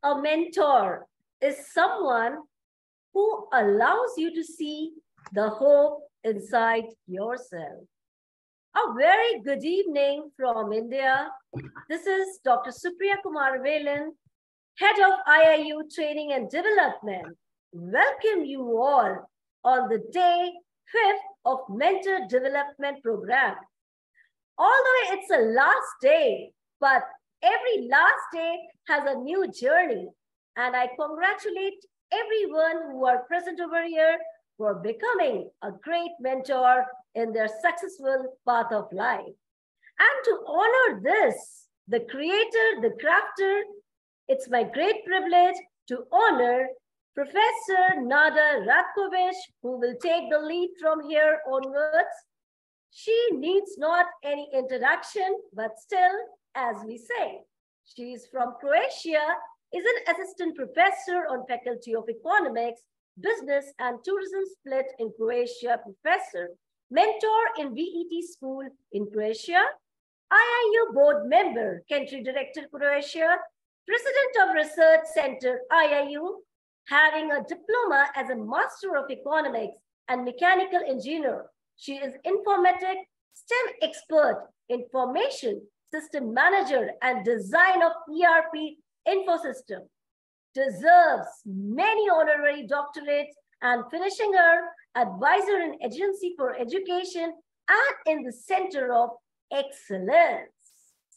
A mentor is someone who allows you to see the hope inside yourself. A very good evening from India. This is Dr. Supriya Kumar Velan, Head of IIU Training and Development. Welcome you all on the day 5th of Mentor Development Program. Although it's the last day, but every last day has a new journey. And I congratulate everyone who are present over here for becoming a great mentor in their successful path of life. And to honor this, the creator, the crafter, it's my great privilege to honor Professor Nada Ratkovich, who will take the lead from here onwards. She needs not any introduction, but still, as we say, she is from Croatia, is an assistant professor on Faculty of Economics, Business and Tourism split in Croatia, professor, mentor in VET school in Croatia, IIU board member, country director Croatia, president of Research Center IIU, having a diploma as a Master of Economics and Mechanical Engineer. She is informatic, STEM expert, information system manager, and design of ERP infosystem. Deserves many honorary doctorates and finishing her advisor in Agency for Education and in the Center of Excellence.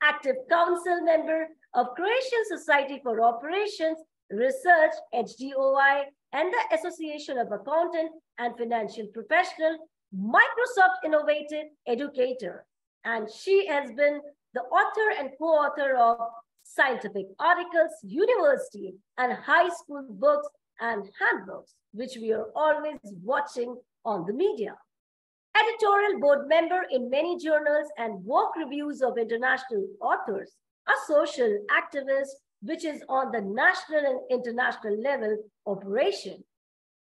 Active council member of Croatian Society for Operations Research, HDOI, and the Association of Accountant and Financial Professional, Microsoft Innovative Educator. And she has been the author and co-author of scientific articles, university and high school books and handbooks, which we are always watching on the media. Editorial board member in many journals and work reviews of international authors, a social activist, which is on the national and international level operation.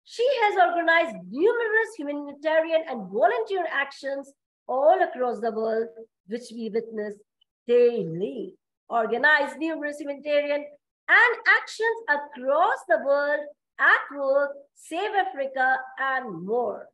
She has organized numerous humanitarian and volunteer actions all across the world, which we witness daily. Organized numerous humanitarian and actions across the world at work, Save Africa, and more.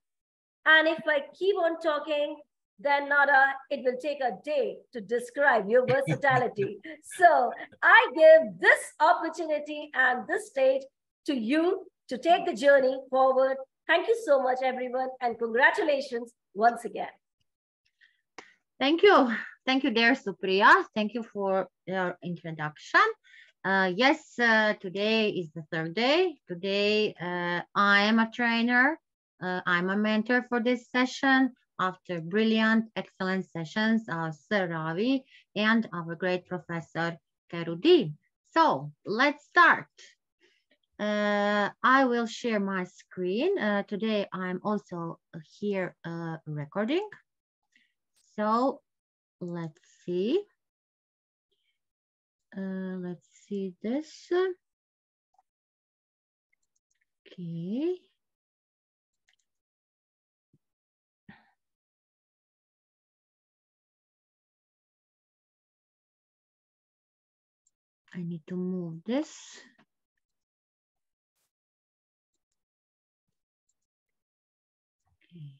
And if I keep on talking, then Nada, it will take a day to describe your versatility. So I give this opportunity and this stage to you to take the journey forward. Thank you so much, everyone, and congratulations once again. Thank you. Thank you, dear Supriya. Thank you for your introduction. Yes, today is the third day. Today, I am a trainer. I'm a mentor for this session after brilliant, excellent sessions of Sir Ravi and our great professor, Kerudin. So let's start. I will share my screen. Today, I'm also here recording. So let's see. Let's see this. Okay. I need to move this. Okay.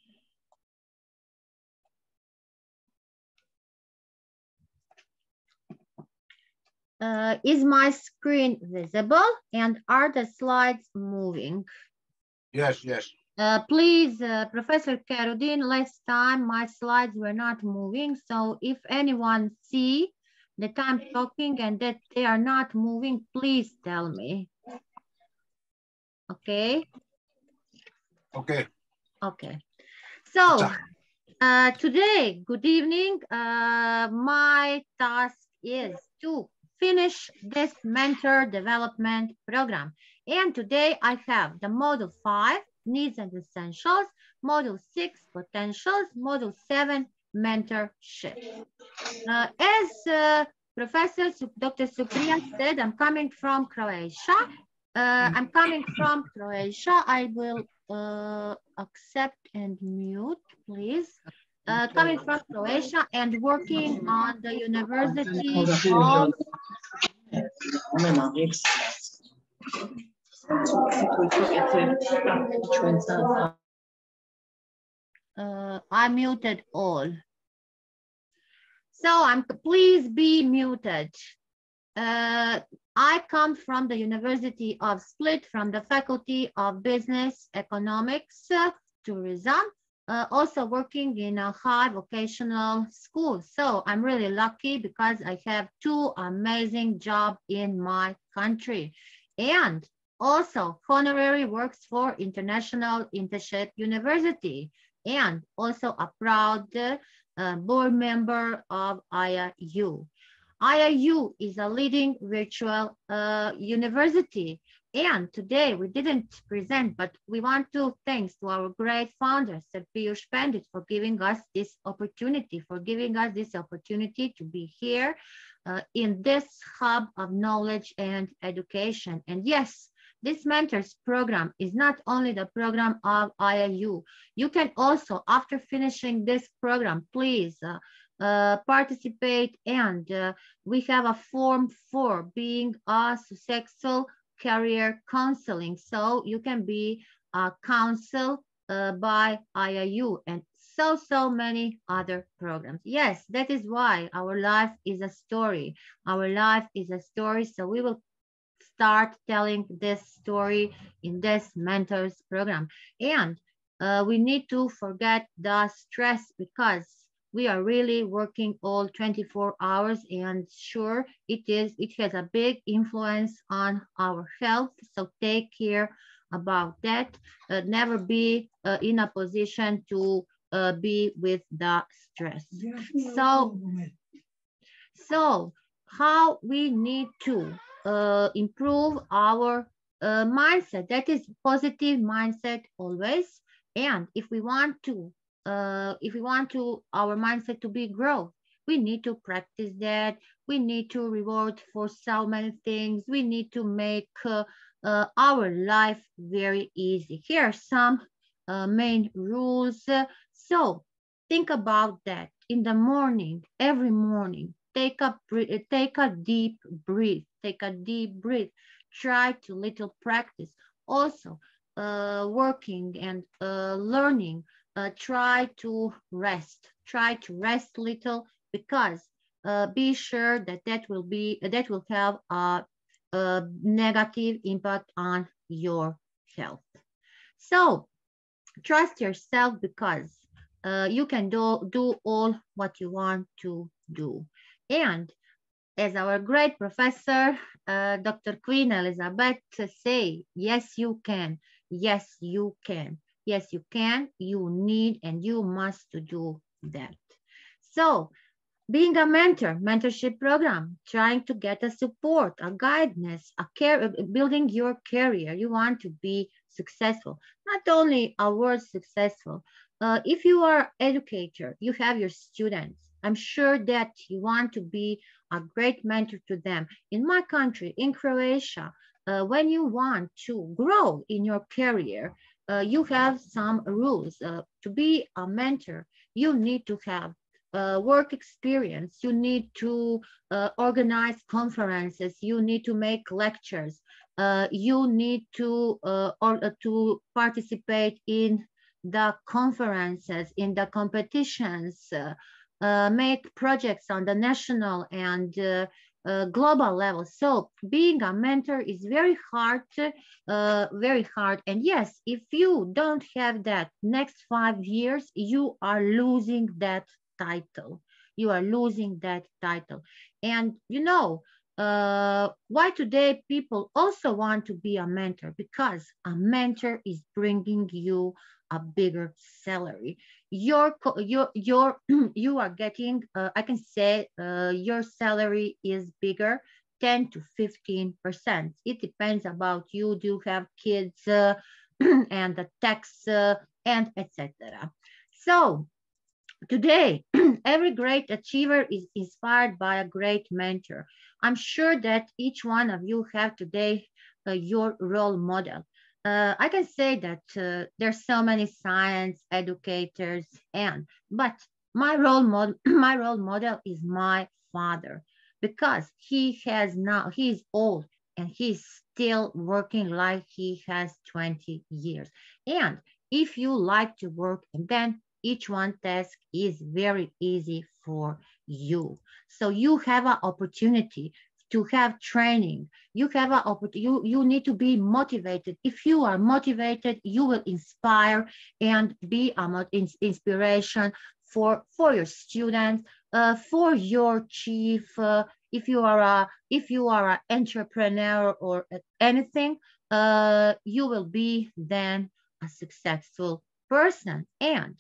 Is my screen visible and are the slides moving? Yes, yes. Please, Professor Kerudin, last time my slides were not moving. So if anyone see that I'm talking and that they are not moving, please tell me. Okay. Okay. Okay. So today, good evening. My task is to finish this mentor development program. And today I have the module 5, needs and essentials, module 6, potentials, module 7, mentorship. As Professor Dr. Supriya said, I'm coming from Croatia. I will accept and mute, please. Coming from Croatia and working on the University of I muted all. So please be muted. I come from the University of Split, from the Faculty of Business, Economics, Tourism, also working in a high vocational school. So I'm really lucky because I have two amazing jobs in my country. And also honorary works for International Internship University, and also a proud board member of IIU. IIU is a leading virtual university. And today we didn't present, but we want to thanks to our great founder, Sir Piyush Pandit, for giving us this opportunity, to be here in this hub of knowledge and education. And yes, this mentors program is not only the program of IIU. You can also, after finishing this program, please participate, and we have a form for being a successful career counseling. So you can be counseled by IIU and so many other programs. Yes, that is why our life is a story. Our life is a story. So we will start telling this story in this mentors program. And we need to forget the stress, because we are really working all 24 hours, and sure, it has a big influence on our health. So take care about that. Never be in a position to be with the stress. So how we need to improve our mindset, that is positive mindset always. And if we want our mindset to be growth, we need to practice that. We need to reward for so many things. We need to make our life very easy. Here are some main rules. So think about that. In the morning, every morning, take a deep breath. Take a deep breath. Try to little practice. Also, working and learning, try to rest. Try to rest little, because be sure that will have a negative impact on your health. So trust yourself, because you can do all what you want to do. And as our great professor, Dr. Queen Elizabeth say, yes, you can. Yes, you can. Yes, you can. You need and you must to do that. So being a mentorship program, trying to get a support, a guidance, building your career. You want to be successful, not only a word successful. If you are educator, you have your students. I'm sure that you want to be a great mentor to them. In my country, in Croatia, when you want to grow in your career, you have some rules. To be a mentor, you need to have work experience. You need to organize conferences. You need to make lectures. You need to participate in the conferences, in the competitions, make projects on the national and global level. So being a mentor is very hard, very hard. And yes, if you don't have that next 5 years, you are losing that title. You are losing that title. And you know, why today people also want to be a mentor? Because a mentor is bringing you a bigger salary. You are getting, I can say, your salary is bigger, 10 to 15%. It depends about you. Do you have kids and the tax and etc. So today, every great achiever is inspired by a great mentor. I'm sure that each one of you have today your role model. I can say that there's so many science educators, but my role model is my father, because he's old. and he's still working like he has 20 years. And if you like to work, and then each one task is very easy for you. So you have an opportunity to have training. You have an opportunity. You need to be motivated. If you are motivated, you will inspire and be an inspiration for your students, for your chief. If you are an entrepreneur or anything, you will be then a successful person. And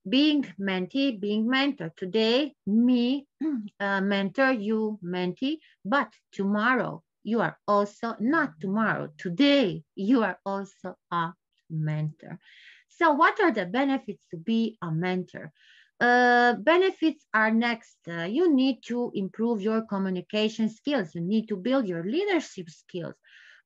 being mentee, being mentor. Today, me, mentor, you, mentee, but tomorrow, you are also, not tomorrow, today, you are also a mentor. So what are the benefits to be a mentor? Benefits are next. You need to improve your communication skills. You need to build your leadership skills.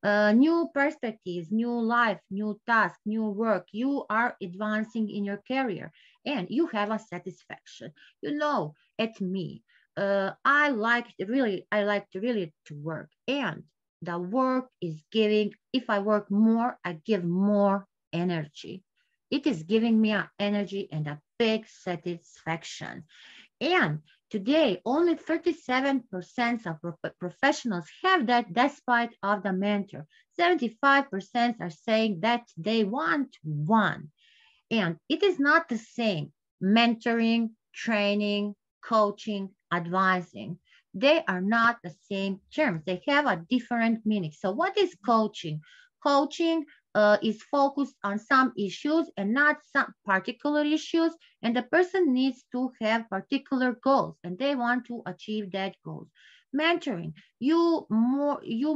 New perspectives, new life, new task, new work. You are advancing in your career and you have a satisfaction. You know, at me, I like to really to work, and the work is giving. If I work more, I give more energy. It is giving me an energy and a big satisfaction. And today, only 37% of professionals have that despite of the mentor. 75% are saying that they want one. And it is not the same mentoring, training, coaching, advising. They are not the same terms. They have a different meaning. So what is coaching? Coaching is focused on some issues and not some particular issues. And the person needs to have particular goals and they want to achieve that goals. Mentoring, you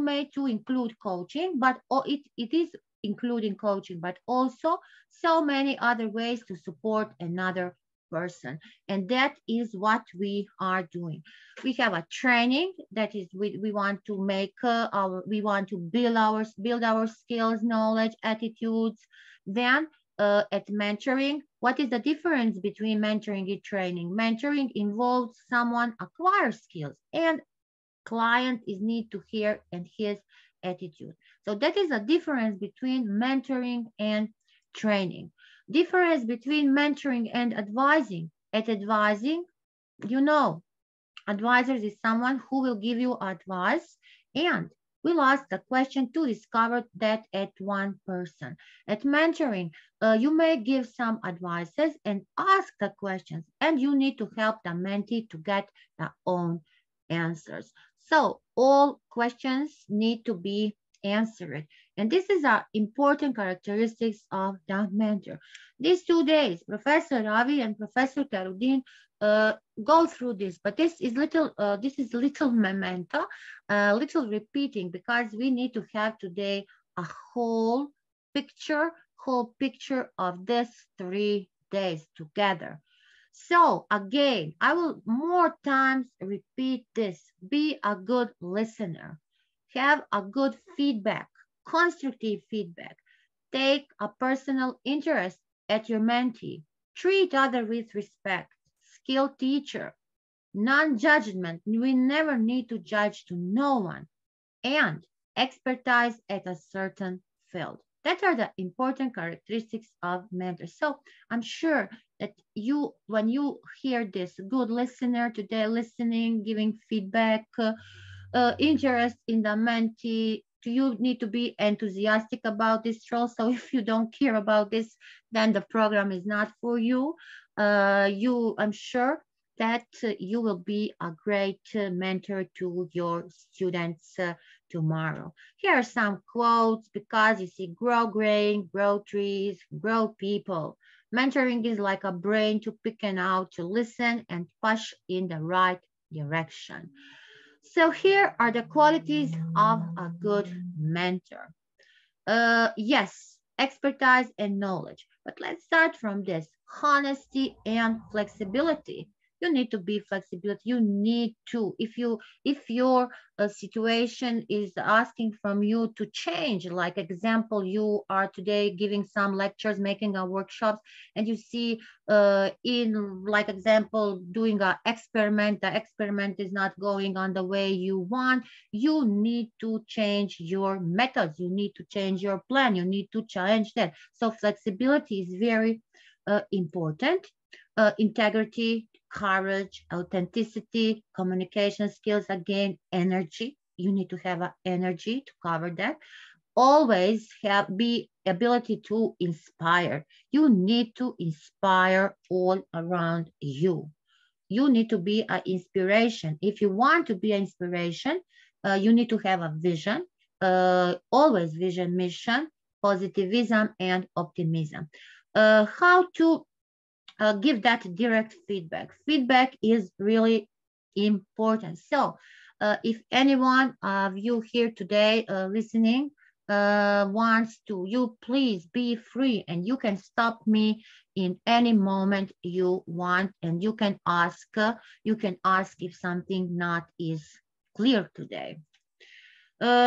may to include coaching, but it is including coaching, but also so many other ways to support another person. And that is what we are doing. We have a training that is we want to make we want to build our skills, knowledge, attitudes. Then at mentoring, what is the difference between mentoring and training? Mentoring involves someone acquire skills and client is need to hear and his attitude. So that is a difference between mentoring and training. Difference between mentoring and advising. At advising, you know, advisors is someone who will give you advice and will ask the question to discover that at one person. At mentoring, you may give some advices and ask the questions, and you need to help the mentee to get their own answers. So all questions need to be answered. And this is our important characteristics of the mentor. These 2 days, Professor Ravi and Professor Karudin go through this, but this is little memento, little repeating, because we need to have today a whole picture of these 3 days together. So again, I will more times repeat this. Be a good listener. Have a good feedback, constructive feedback. Take a personal interest at your mentee. Treat others with respect. Skilled teacher. Non-judgment. We never need to judge to no one. And expertise at a certain field. That are the important characteristics of mentors. So I'm sure that you, when you hear this, good listener today, listening, giving feedback, interest in the mentee, you need to be enthusiastic about this role. So if you don't care about this, then the program is not for you. I'm sure that you will be a great mentor to your students tomorrow. Here are some quotes, because you see, grow grain, grow trees, grow people. Mentoring is like a brain to pick and out, to listen and push in the right direction. So here are the qualities of a good mentor. Yes, expertise and knowledge. But let's start from this: honesty and flexibility. You need to be flexible. You need to, if your situation is asking from you to change, like example, you are today giving some lectures, making a workshops, and you see in like example doing a experiment, the experiment is not going on the way you want, you need to change your methods, you need to change your plan, you need to change that. So flexibility is very important. Integrity, courage, authenticity, communication skills, again, energy. You need to have energy to cover that. Always have be ability to inspire. You need to inspire all around you. You need to be an inspiration. If you want to be an inspiration, you need to have a vision, always vision, mission, positivism, and optimism. How to give that direct feedback. Feedback is really important. So if anyone of you here today listening wants to, you please be free and you can stop me in any moment you want, and you can ask if something not is clear today.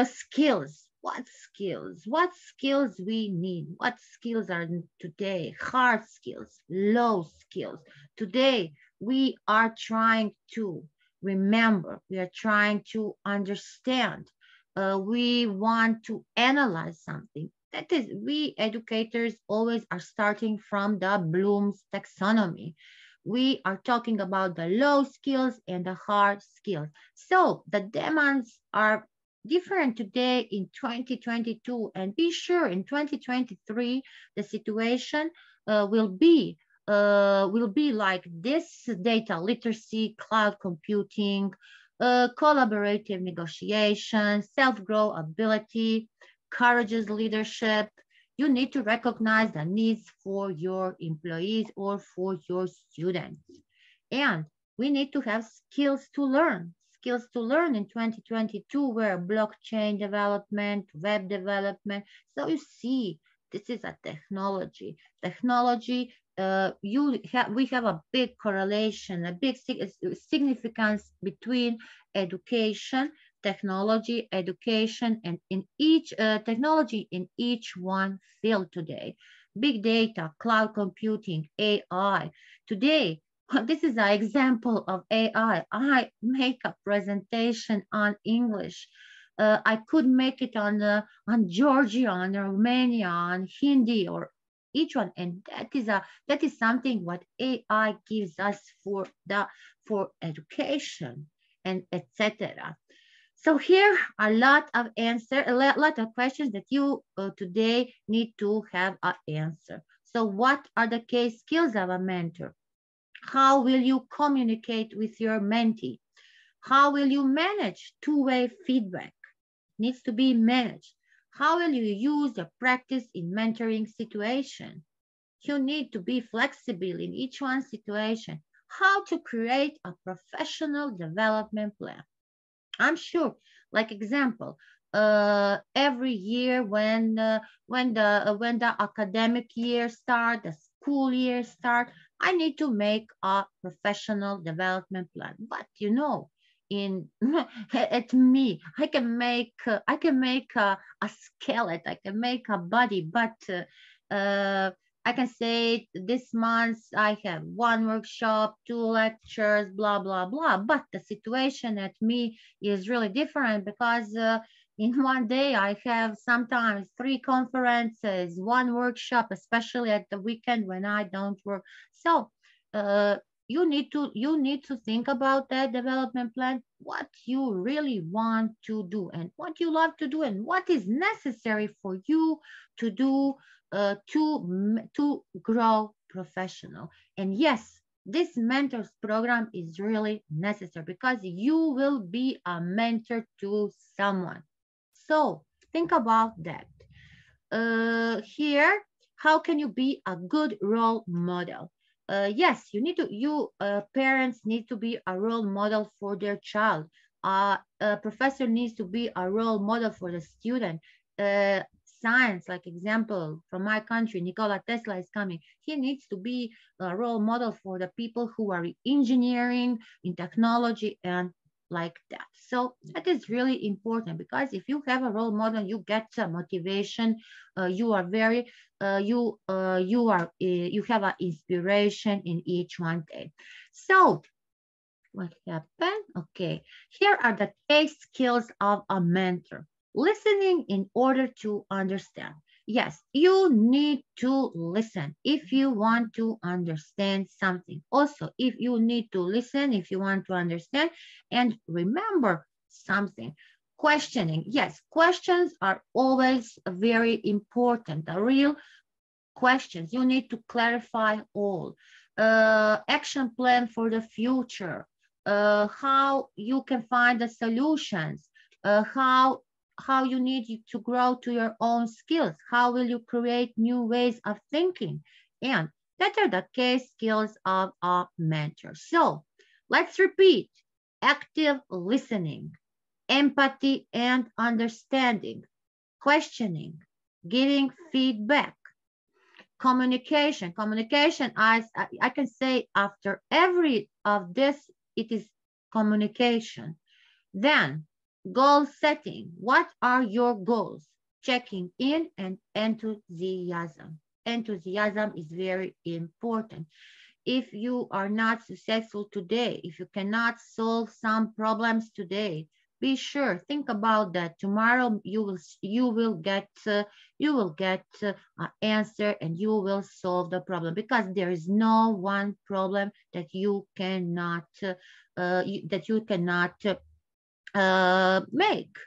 Skills. What skills? What skills we need? What skills are today? Hard skills, low skills. Today, we are trying to remember, we are trying to understand. We want to analyze something. That is, we educators always are starting from the Bloom's taxonomy. We are talking about the low skills and the hard skills. So the demands are different today in 2022, and be sure in 2023 the situation will be like this: data literacy, cloud computing, collaborative negotiation, self-grow ability, courageous leadership. You need to recognize the needs for your employees or for your students, and we need to have skills to learn in 2022, where blockchain development, web development. So you see, this is a technology. We have a big correlation, a big significance between education, technology, education, and in each technology in each one field today. Big data, cloud computing, AI. Today, this is an example of AI. I make a presentation on English. I could make it on Georgia, on Romania, on Hindi, or each one, and that is something what AI gives us for education and etc. So here are a lot of lot of questions that you today need to have an answer. So what are the key skills of a mentor? How will you communicate with your mentee? How will you manage two-way feedback? Needs to be managed. How will you use the practice in mentoring situation? You need to be flexible in each one situation. How to create a professional development plan. I'm sure, like example, every year when the academic year start, the school year start, I need to make a professional development plan. But you know, in at me, I can make a skeleton, I can make a body, but I can say this month I have one workshop, two lectures, blah, blah, blah. But the situation at me is really different because in one day I have sometimes 3 conferences, one workshop, especially at the weekend when I don't work. So you need to think about that development plan, what you really want to do and what you love to do and what is necessary for you to do to grow professional. And yes, this mentors program is really necessary because you will be a mentor to someone. So think about that. Here, how can you be a good role model? Yes, parents need to be a role model for their child. A professor needs to be a role model for the student. science, like example from my country, Nikola Tesla is coming. He needs to be a role model for the people who are in engineering, in technology, and like that. So that is really important, because if you have a role model, you get some motivation. You are very, you have an inspiration in each one day. So what happened? Okay, here are the key skills of a mentor. Listening in order to understand. Yes, you need to listen if you want to understand something. Also, if you need to listen, if you want to understand and remember something. Questioning. Yes, questions are always very important. The real questions. You need to clarify all. Action plan for the future. How you can find the solutions. How you need to grow to your own skills. How will you create new ways of thinking? And that are the key skills of a mentor. So let's repeat. Active listening, empathy and understanding, questioning, giving feedback, communication. Communication, I can say after every of this, it is communication. Then goal setting. What are your goals? Checking in and enthusiasm. Enthusiasm is very important. If you are not successful today, if you cannot solve some problems today, be sure, think about that. Tomorrow you will get an answer and you will solve the problem, because there is no one problem that you cannot make.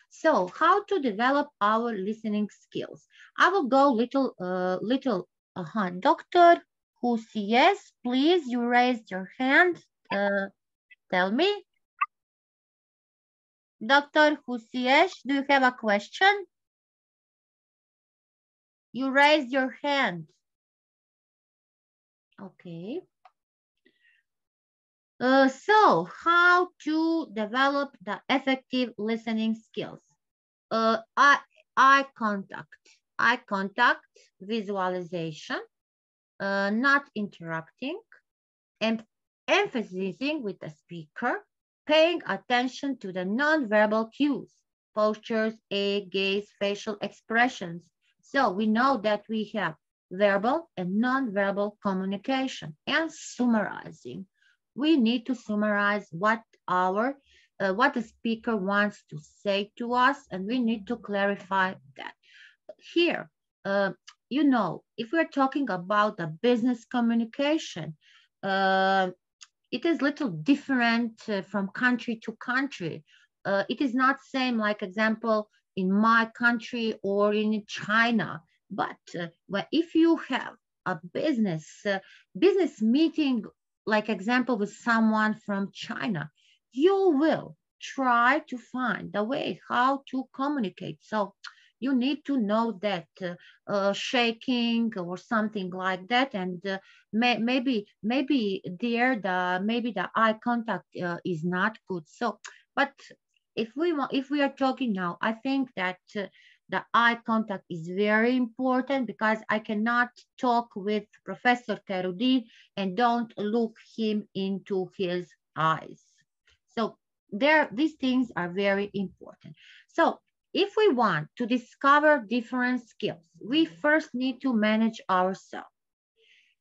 So how to develop our listening skills? I will go Doctor who yes, please, you raised your hand. Tell me. Dr. Husiesh, do you have a question? You raised your hand. Okay. So how to develop the effective listening skills? Eye contact, visualization, not interrupting, and emphasizing with the speaker, paying attention to the nonverbal cues, postures, eye gaze, facial expressions. So we know that we have verbal and nonverbal communication, and summarizing. We need to summarize what the speaker wants to say to us, and we need to clarify that. Here, if we're talking about the business communication, it is little different from country to country. It is not same, like example, in my country or in China. But if you have a business meeting, like example, with someone from China, you will try to find the way how to communicate. So you need to know that shaking or something like that, and maybe the eye contact is not good. So, but if we are talking now, I think that the eye contact is very important, because I cannot talk with Professor Karudin and don't look him into his eyes. So these things are very important. So if we want to discover different skills, we first need to manage ourselves.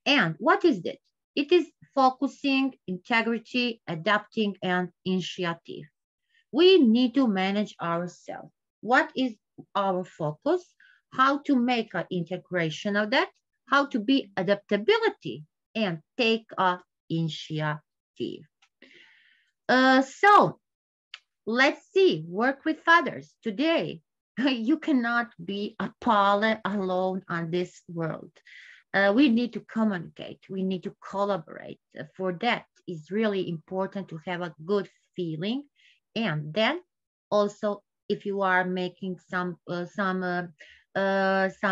And what is it? It is focusing, integrity, adapting, and initiative. We need to manage ourselves. What is our focus? How to make an integration of that? How to be adaptability and take a initiative. So let's see, work with others. Today, you cannot be a poly alone on this world. We need to communicate. We need to collaborate. For that, it's really important to have a good feeling. And then also, if you are making some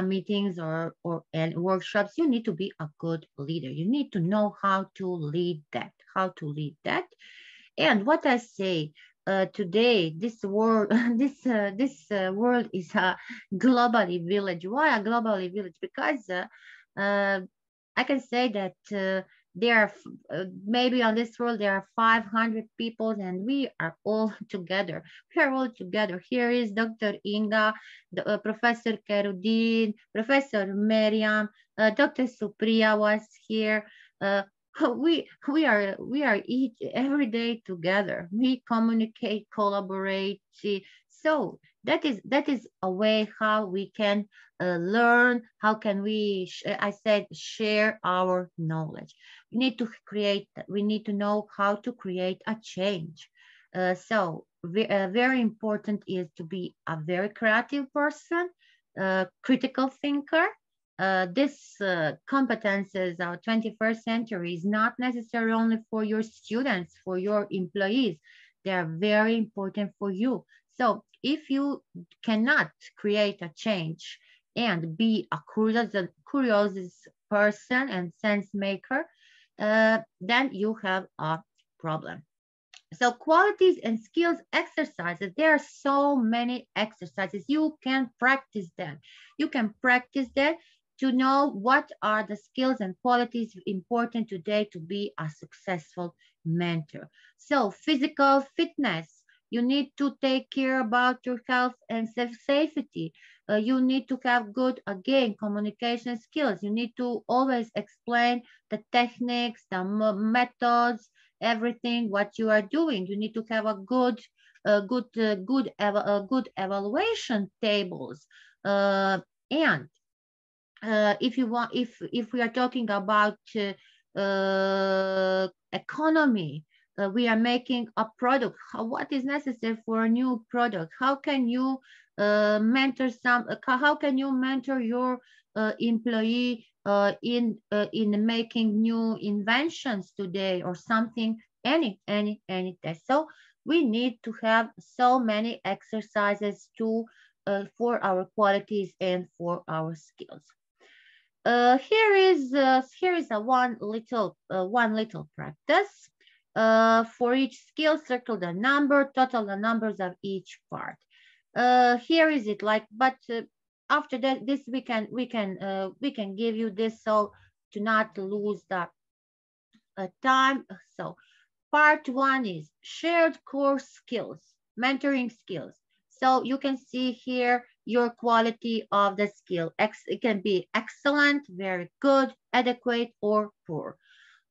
meetings and workshops, you need to be a good leader. You need to know how to lead that. And what I say, today this world this world is a globally village. Why a globally village? Because uh, I can say that there are maybe on this world there are 500 people, and we are all together. We are all together. Here is Dr. Inga, Professor Kerudin, Professor Miriam, Dr. Supriya was here. We are each every day together. We communicate, collaborate. So that is a way how we can learn. How can we? I said share our knowledge. We need to know how to create a change. Very important is to be a very creative person, critical thinker. This competences our 21st century is not necessary only for your students, for your employees. They are very important for you. So if you cannot create a change and be a curious person and sense maker, then you have a problem. So qualities and skills exercises, there are so many exercises. You can practice them. You can practice that to know what are the skills and qualities important today to be a successful mentor. So physical fitness, you need to take care about your health and safety. You need to have good, again, communication skills. You need to always explain the techniques, the methods, everything what you are doing. You need to have a good evaluation tables. And if you want, if we are talking about economy, we are making a product. What is necessary for a new product? How can you mentor how can you mentor your employee in making new inventions today or something, any test. So we need to have so many exercises to for our qualities and for our skills. Here is a one little practice. For each skill, circle the number, total the numbers of each part. Here is it like, but after that, this we can give you this so to not lose the time. So part one is shared core skills, mentoring skills. So you can see here your quality of the skill. It can be excellent, very good, adequate, or poor.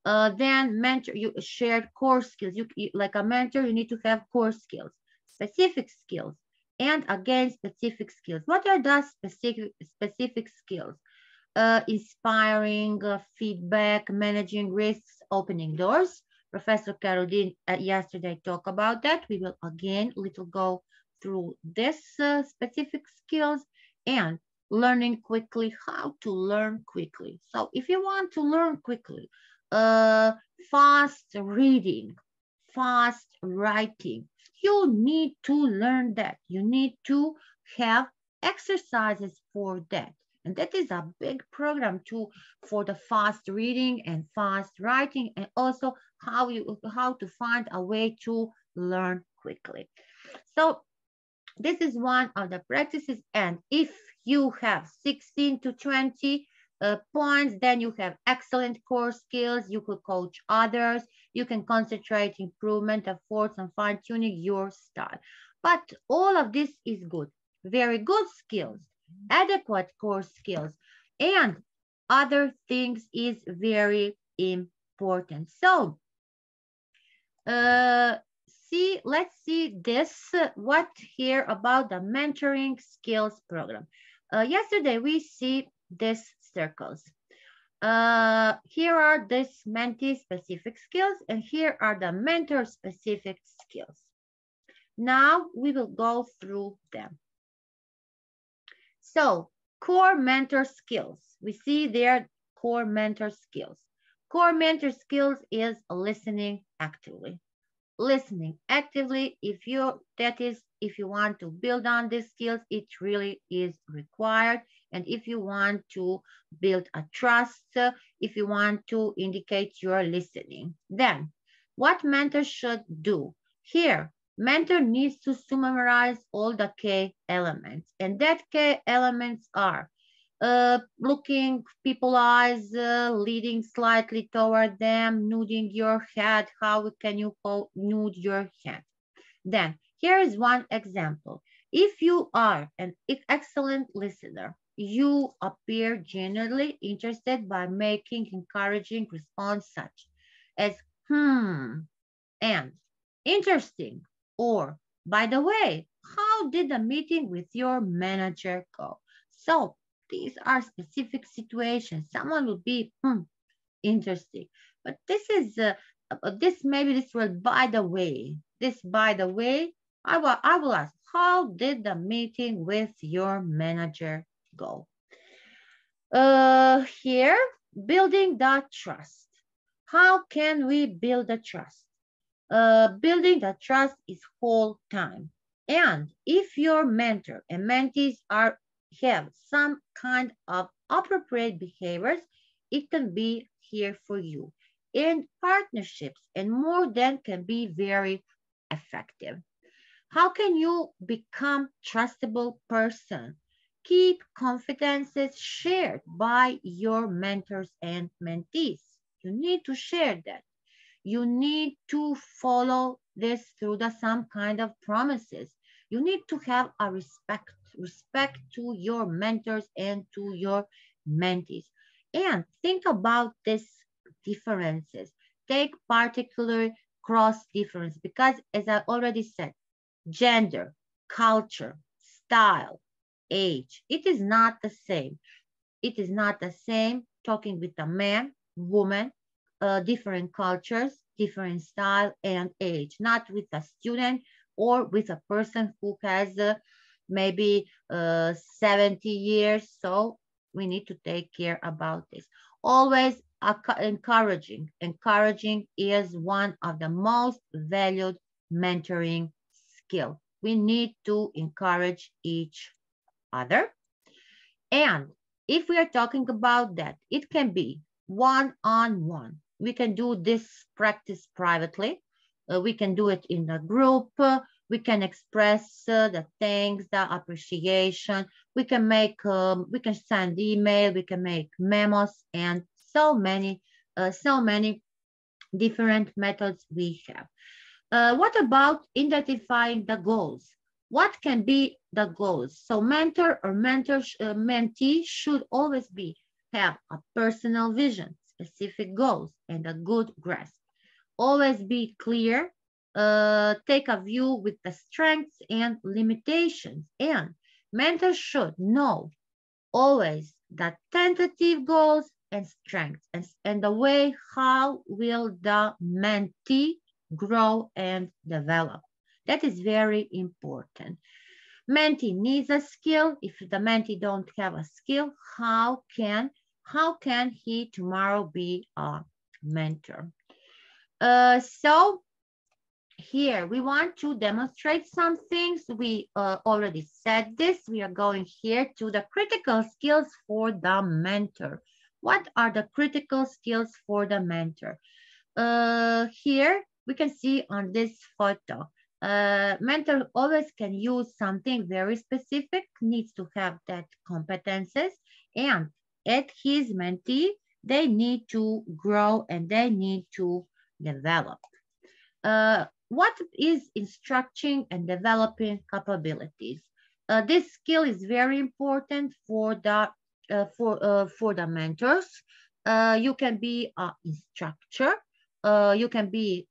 Then mentor, you shared core skills. Like a mentor, you need to have core skills, specific skills, and again, specific skills. What are those specific skills? Inspiring feedback, managing risks, opening doors. Professor Caroline yesterday talked about that. We will again little go through this specific skills, and learning quickly, how to learn quickly. So if you want to learn quickly, fast reading, fast writing, you need to learn that. You need to have exercises for that. And that is a big program too for the fast reading and fast writing, and also how to find a way to learn quickly. So this is one of the practices. And if you have 16 to 20 points, then you have excellent core skills. You could coach others. You can concentrate improvement efforts and fine tuning your style. But all of this is good. Very good skills, adequate core skills, and other things is very important. So let's see this, what here about the mentoring skills program. Yesterday we see these circles. Here are these mentee specific skills, and here are the mentor specific skills. Now we will go through them. So core mentor skills, we see there core mentor skills. Core mentor skills is listening actively. Listening actively, if you want to build on these skills, it really is required. And if you want to build a trust, if you want to indicate you're listening, then what mentors should do? Here, Mentor needs to summarize all the key elements, and that key elements are looking people eyes, leading slightly toward them, nodding your head. How can you nod your head? Then here is one example. If you are an excellent listener, you appear genuinely interested by making encouraging response such as and interesting, or by the way, how did the meeting with your manager go? So these are specific situations. Someone will be interesting, but this will, by the way, I will ask, how did the meeting with your manager go? Here, building that trust. How can we build the trust? Building the trust is whole time. And if your mentor and mentees have some kind of appropriate behaviors, it can be here for you. And partnerships and more than can be very effective. How can you become trustable person? Keep confidences shared by your mentors and mentees. You need to share that. You need to follow this through some kind of promises. You need to have a respect to your mentors and to your mentees. And think about these differences. Take particular cross difference because, as I already said, gender, culture, style, age, it is not the same. It is not the same talking with a man, woman, different cultures, different style and age, not with a student or with a person who has maybe 70 years. So we need to take care about this. Always encouraging. Encouraging is one of the most valued mentoring skill. We need to encourage each other. And if we are talking about that, it can be one-on-one. We can do this practice privately. We can do it in a group. We can express the thanks, the appreciation. We can send email. We can make memos, and so many different methods we have. What about identifying the goals? What can be the goals? So mentor or mentee should always have a personal vision, specific goals, and a good grasp. Always be clear. Take a view with the strengths and limitations. And mentors should know always the tentative goals and strengths and the way how will the mentee grow and develop. That is very important. Mentee needs a skill. If the mentee don't have a skill, how can he tomorrow be a mentor? So here we want to demonstrate some things. We already said this. We are going here to the critical skills for the mentor. What are the critical skills for the mentor? Here we can see on this photo, mentor always can use something very specific, needs to have that competences, and at his mentee, they need to grow and they need to develop. What is instructing and developing capabilities? This skill is very important for the mentors. You can be an instructor. You can be,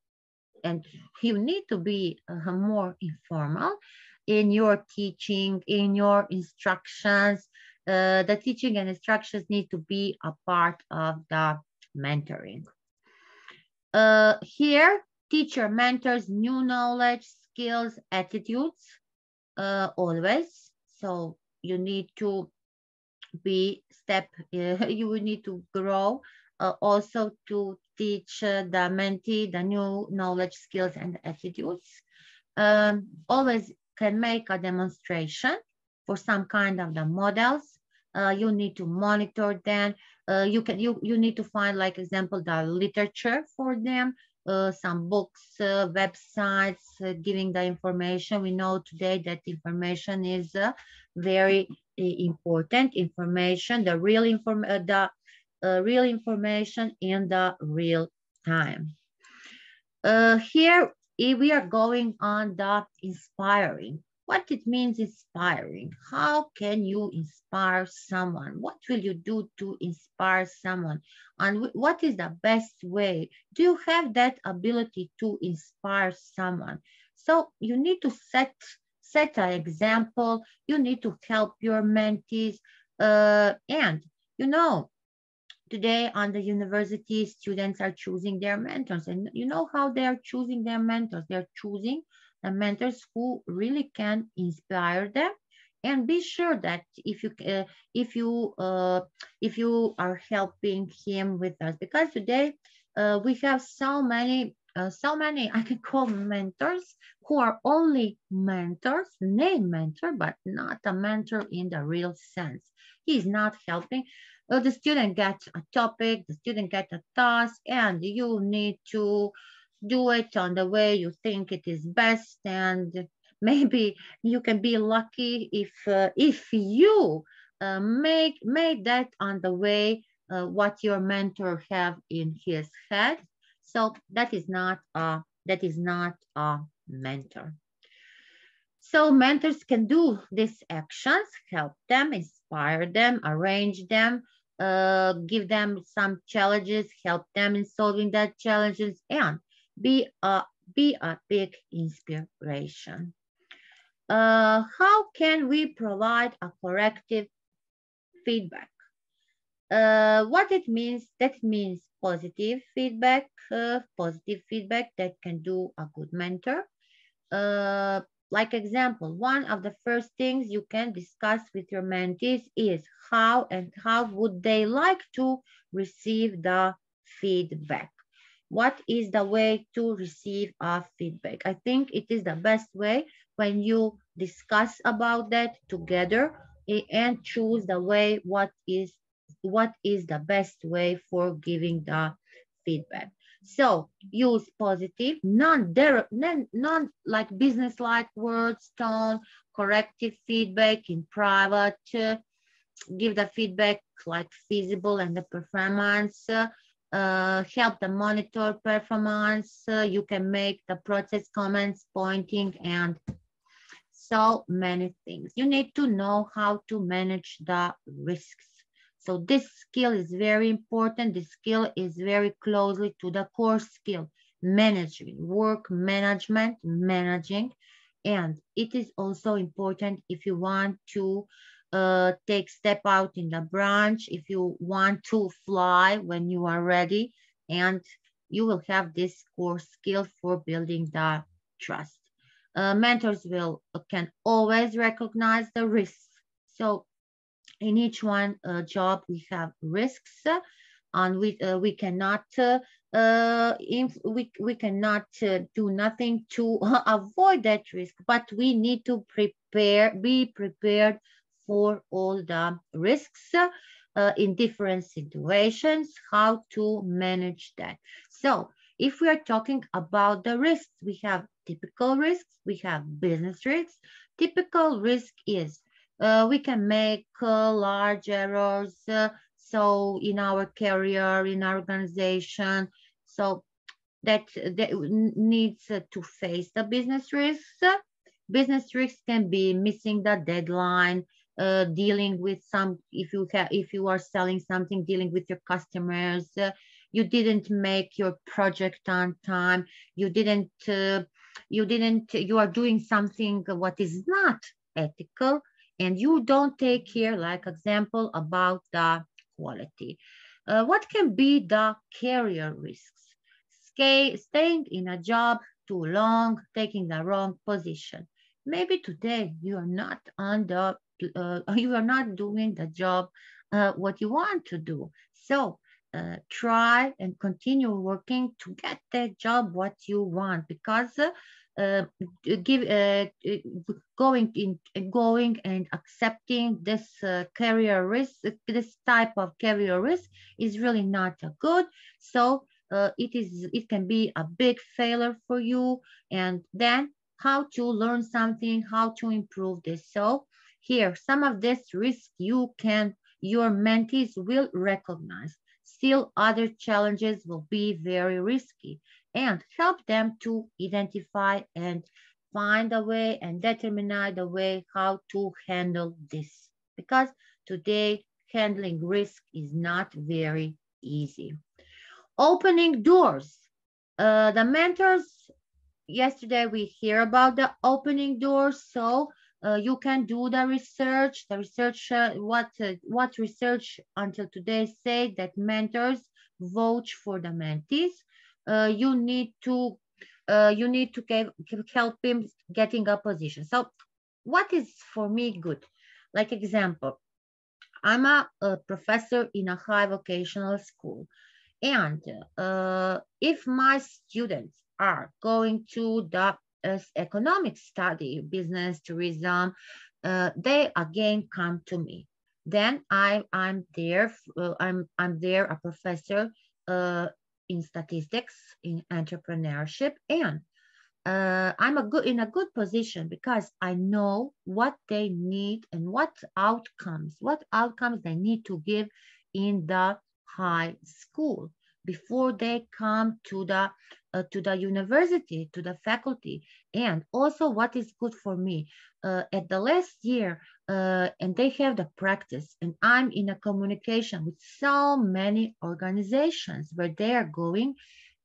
and you need to be more informal in your teaching, in your instructions. The teaching and instructions need to be a part of the mentoring. Here, teacher mentors new knowledge, skills, attitudes, always. So you need to you will need to grow also to teach the mentee the new knowledge, skills, and attitudes. Always can make a demonstration for some kind of the models. You need to monitor them. You need to find, like example, the literature for them. some books, websites, giving the information. We know today that information is very important information, the real real information in the real time. Here we are going on the inspiring. What it means inspiring. How can you inspire someone? What will you do to inspire someone? And what is the best way? Do you have that ability to inspire someone? So you need to set an example. You need to help your mentees. And you know, today on the university, students are choosing their mentors. And you know how they are choosing their mentors? They're choosing the mentors who really can inspire them. And be sure that if you are helping him with us, because today we have so many I can call mentors who are only mentors, name mentor, but not a mentor in the real sense. He's not helping. The student gets a topic, the student gets a task, and you need to do it on the way you think it is best. And maybe you can be lucky if you made that on the way what your mentor have in his head. So that is not a mentor. So mentors can do these actions, help them, inspire them, arrange them, give them some challenges, help them in solving that challenges, and be a big inspiration. How can we provide a corrective feedback? What it means, that means positive feedback that can do a good mentor. Like example, one of the first things you can discuss with your mentees is how would they like to receive the feedback. What is the way to receive a feedback? I think it is the best way when you discuss about that together and choose the way what is the best way for giving the feedback. So use positive, non like business-like words, tone, corrective feedback in private. Give the feedback like feasible and the performance. Help the monitor performance. You can make the process comments, pointing, and so many things. You need to know how to manage the risks. So this skill is very important. This skill is very closely to the core skill, managing, work management, managing. And it is also important if you want to take step out in the branch, if you want to fly when you are ready, and you will have this core skill for building the trust. Mentors can always recognize the risks. So in each one job we have risks, and we cannot we cannot do nothing to avoid that risk, but we need to be prepared for all the risks in different situations, how to manage that. So if we are talking about the risks, we have typical risks, we have business risks. Typical risk is we can make large errors. So in our career, in our organization, so that needs to face the business risks. Business risks can be missing the deadline, dealing with if you are selling something, dealing with your customers, you didn't make your project on time, you are doing something what is not ethical, and you don't take care, like example, about the quality. What can be the career risks? Staying in a job too long, taking the wrong position. Maybe today you are not you are not doing the job what you want to do. So try and continue working to get that job what you want, because going and accepting this career risk, this type of career risk is really not good. So it can be a big failure for you, and then how to learn something, how to improve this. So here, some of this risk your mentees will recognize. Still, other challenges will be very risky, and help them to identify and find a way and determine the way how to handle this. Because today, handling risk is not very easy. Opening doors. The mentors, yesterday we hear about the opening doors, so you can do the research. What research until today say that mentors vouch for the mentees. You need to help him getting a position. So what is for me good? Like example, I'm a professor in a high vocational school. And if my students are going to the economic study, business, tourism, they again come to me. Then I'm there. I'm there a professor in statistics, in entrepreneurship, and I'm in a good position because I know what they need and what outcomes they need to give in the high school before they come to the university, to the faculty. And also what is good for me at the last year, and they have the practice, and I'm in a communication with so many organizations where they are going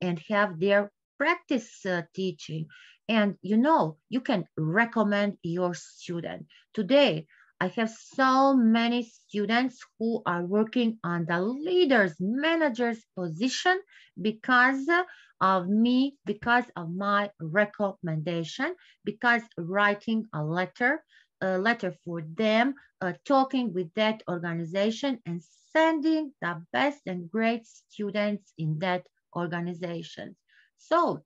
and have their practice teaching. And you can recommend your student. Today, I have so many students who are working on the leaders, managers position because of me, because of my recommendation, because writing a letter for them, talking with that organization and sending the best and great students in that organization. So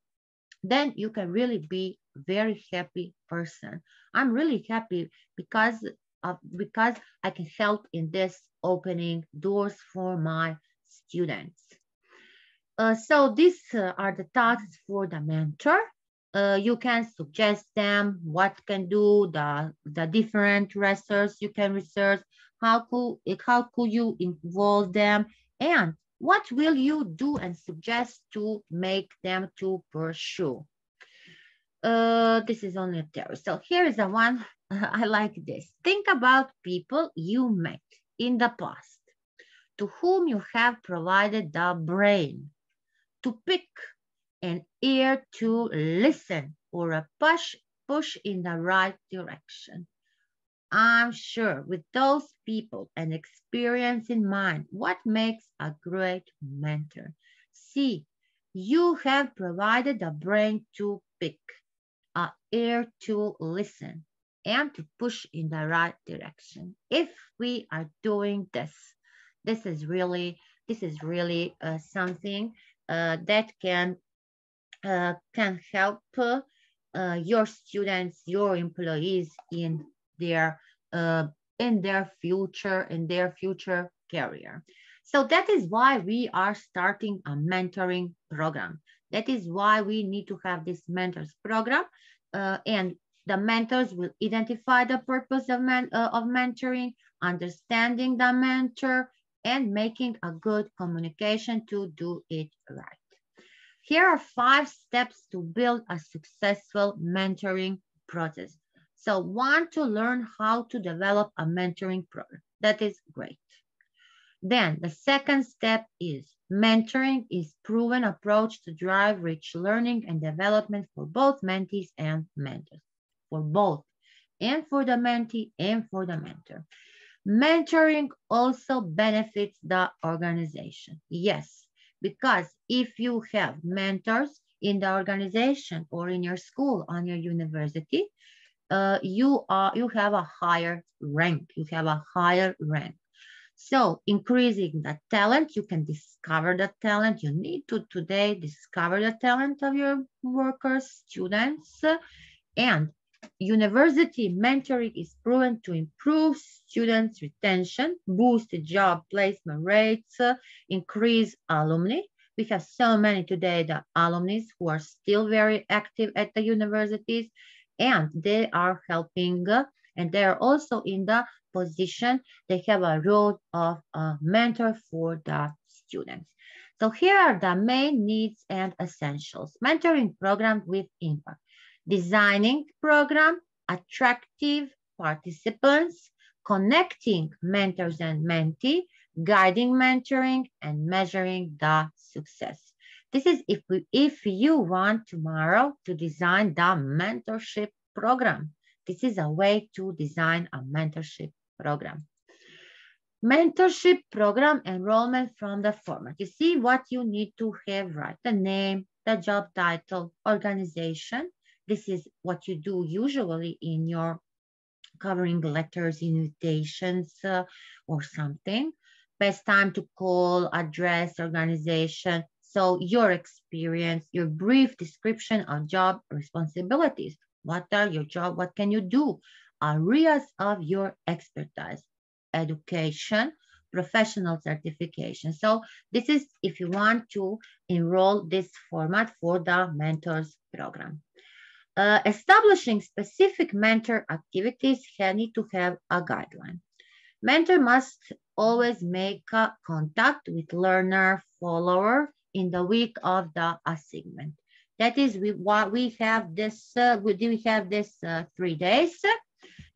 then you can really be very happy person. I'm really happy because I can help in this opening doors for my students. So these are the tasks for the mentor. You can suggest them what can do the different research you can research, how could you involve them, and what will you do and suggest to make them to pursue. This is only a theory. So here is the one. I like this. Think about people you met in the past to whom you have provided the brain to pick, an ear to listen, or a push in the right direction. I'm sure with those people and experience in mind, what makes a great mentor? See, you have provided the brain to pick, an ear to listen, and to push in the right direction. If we are doing this, this is really something that can help your students, your employees in their future career. So that is why we are starting a mentoring program. That is why we need to have this mentors program, and the mentors will identify the purpose of mentoring, understanding the mentor, and making a good communication to do it right. Here are 5 steps to build a successful mentoring process. So 1, to learn how to develop a mentoring program. That is great. Then the second step is mentoring is proven approach to drive rich learning and development for both mentees and mentors. For both, and for the mentee and for the mentor. Mentoring also benefits the organization. Yes, because if you have mentors in the organization or in your school, on your university, you have a higher rank. You have a higher rank. So increasing the talent, you can discover the talent. You need to today discover the talent of your workers, students, and university mentoring is proven to improve students' retention, boost job placement rates, increase alumni, We have so many today, the alumni who are still very active at the universities, and they are helping, and they are also in the position, they have a role of a mentor for the students. So here are the main needs and essentials. Mentoring program with impact. Designing program, attractive participants, connecting mentors and mentee, guiding mentoring, and measuring the success. This is if you want tomorrow to design the mentorship program. This is a way to design a mentorship program. Mentorship program enrollment from the format. You see what you need to have, right? The name, the job title, organization. This is what you do usually in your covering letters, invitations, or something. Best time to call, address, organization. So your experience, your brief description of job responsibilities. What are your job? What can you do? Areas of your expertise, education, professional certification. So this is if you want to enroll this format for the mentors program. Establishing specific mentor activities need to have a guideline. Mentor must always make contact with learner, follower in the week of the assignment. That is what we have this, 3 days.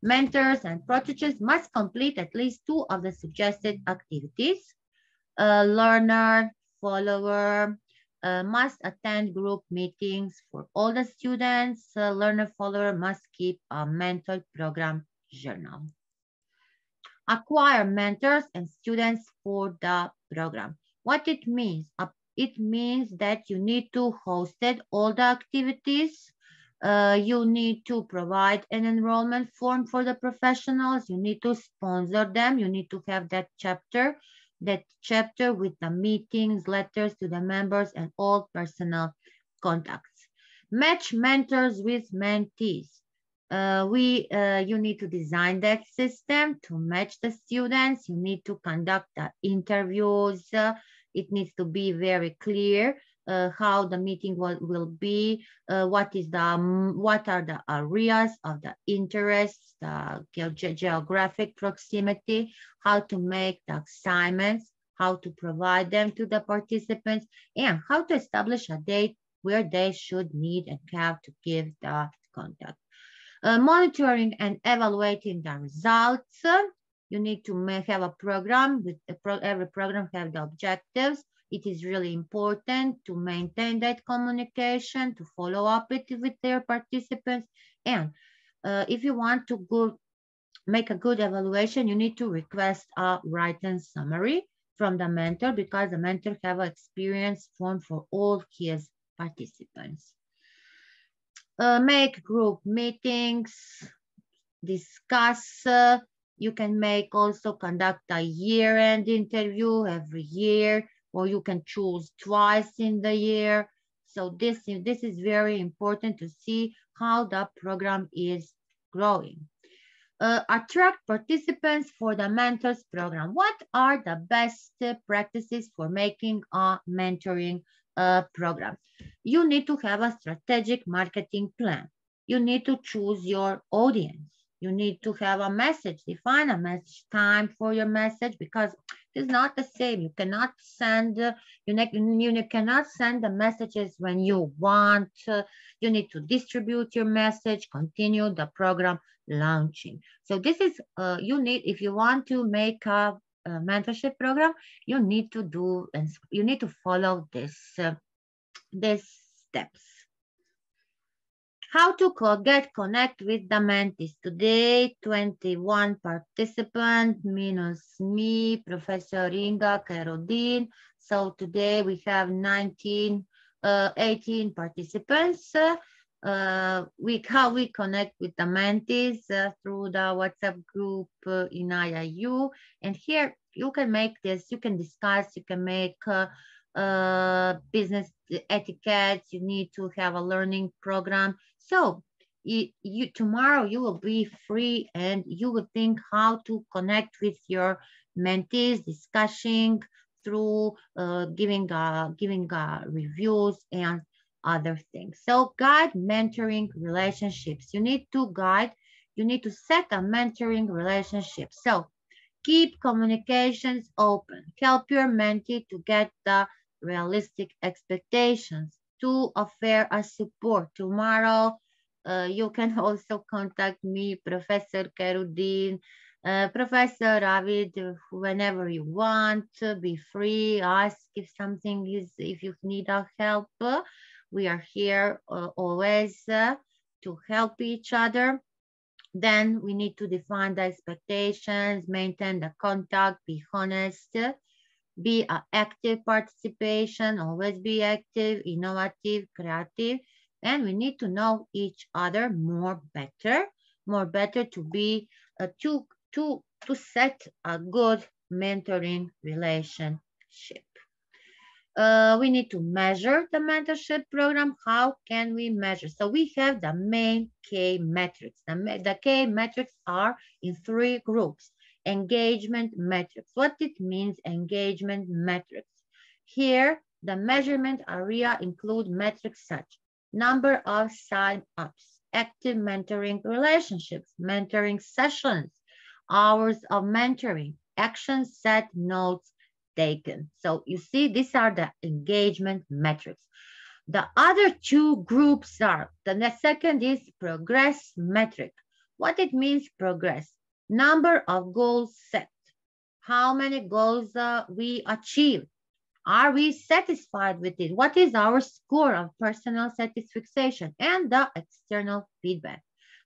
Mentors and proteges must complete at least 2 of the suggested activities. Learner, follower, must attend group meetings for all the students. Learner follower must keep a mentor program journal. Acquire mentors and students for the program. What it means? It means that you need to host all the activities. You need to provide an enrollment form for the professionals. You need to sponsor them. You need to have that chapter with the meetings, letters to the members, and all personal contacts. Match mentors with mentees. You need to design that system to match the students. You need to conduct the interviews. It needs to be very clear how the meeting will be, what are the areas of the interest, the geographic proximity, how to make the assignments, how to provide them to the participants, and how to establish a date where they should meet and have to give the contact. Monitoring and evaluating the results. You need to have a program with every program have the objectives. It is really important to maintain that communication, to follow up with their participants. And if you want to make a good evaluation, you need to request a written summary from the mentor because the mentor have an experience form for all his participants. Make group meetings, discuss. You can also conduct a year-end interview every year, or you can choose twice in the year. So this is very important to see how the program is growing. Attract participants for the mentors program. What are the best practices for making a mentoring program? You need to have a strategic marketing plan. You need to choose your audience. You need to have a message, define a message, time for your message, because it's not the same. You cannot send, you cannot send the messages when you want. You need to distribute your message, continue the program launching. So this is, if you want to make a mentorship program, you need to do, and you need to follow these steps. How to connect with the mentees. Today, 21 participants minus me, Professor Inga, Kerodin. So today we have 18 participants. How we connect with the mentees through the WhatsApp group in IIU. And here you can make this, you can discuss, you can make business etiquettes, you need to have a learning program. So tomorrow you will be free and you will think how to connect with your mentees, discussing through giving reviews and other things. So guide mentoring relationships. You need to set a mentoring relationship. So keep communications open. Help your mentee to get the realistic expectations, to offer a support. Tomorrow, you can also contact me, Professor Kerudin, Professor Ravid, whenever you want. Be free, ask if something is, if you need our help. We are here always to help each other. Then we need to define the expectations, maintain the contact, be honest, be an active participation, always be active, innovative, creative, and we need to know each other more better to be to set a good mentoring relationship. We need to measure the mentorship program. How can we measure? So we have the main K metrics. The K metrics are in 3 groups. Engagement metrics. What it means, engagement metrics. Here, the measurement area include metrics such number of sign-ups, active mentoring relationships, mentoring sessions, hours of mentoring, actions set, notes taken. So you see, these are the engagement metrics. The other 2 groups are, the second is progress metric. What it means, progress? Number of goals set. How many goals we achieve? Are we satisfied with it? What is our score of personal satisfaction? And the external feedback.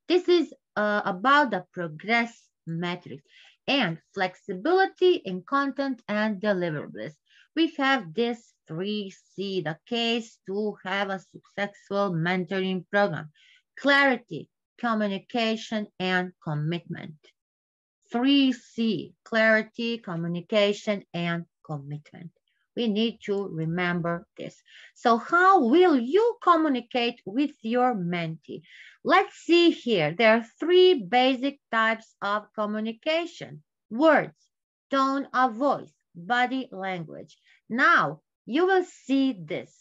This is about the progress metrics. And flexibility in content and deliverables. We have this 3C, the case to have a successful mentoring program. Clarity, communication, and commitment. 3C, clarity, communication, and commitment. We need to remember this. So how will you communicate with your mentee? Let's see here. There are 3 basic types of communication. Words, tone of voice, body language. Now, you will see this.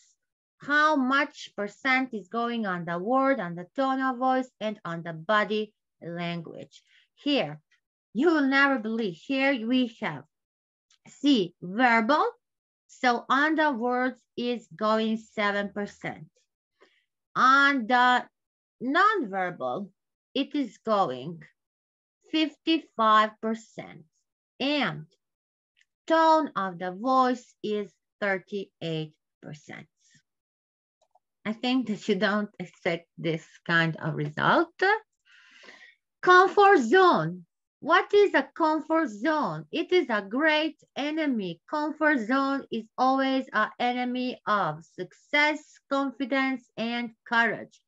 How much percent is going on the word, on the tone of voice, and on the body language. Here, you will never believe. Here we have, see, verbal. So on the words is going 7%. On the nonverbal, it is going 55%. And tone of the voice is 38%. I think that you don't expect this kind of result. Comfort zone. What is a comfort zone? It is a great enemy. Comfort zone is always an enemy of success, confidence, and courage.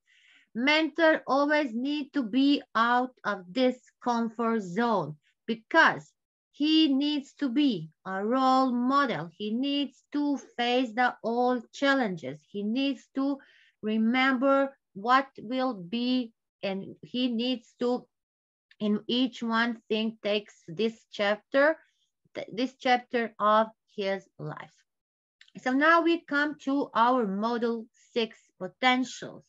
Mentor always need to be out of this comfort zone because he needs to be a role model. He needs to face the old challenges. He needs to remember what will be, and he needs to, in each one thing takes this chapter of his life. So now we come to our model 6, potentials.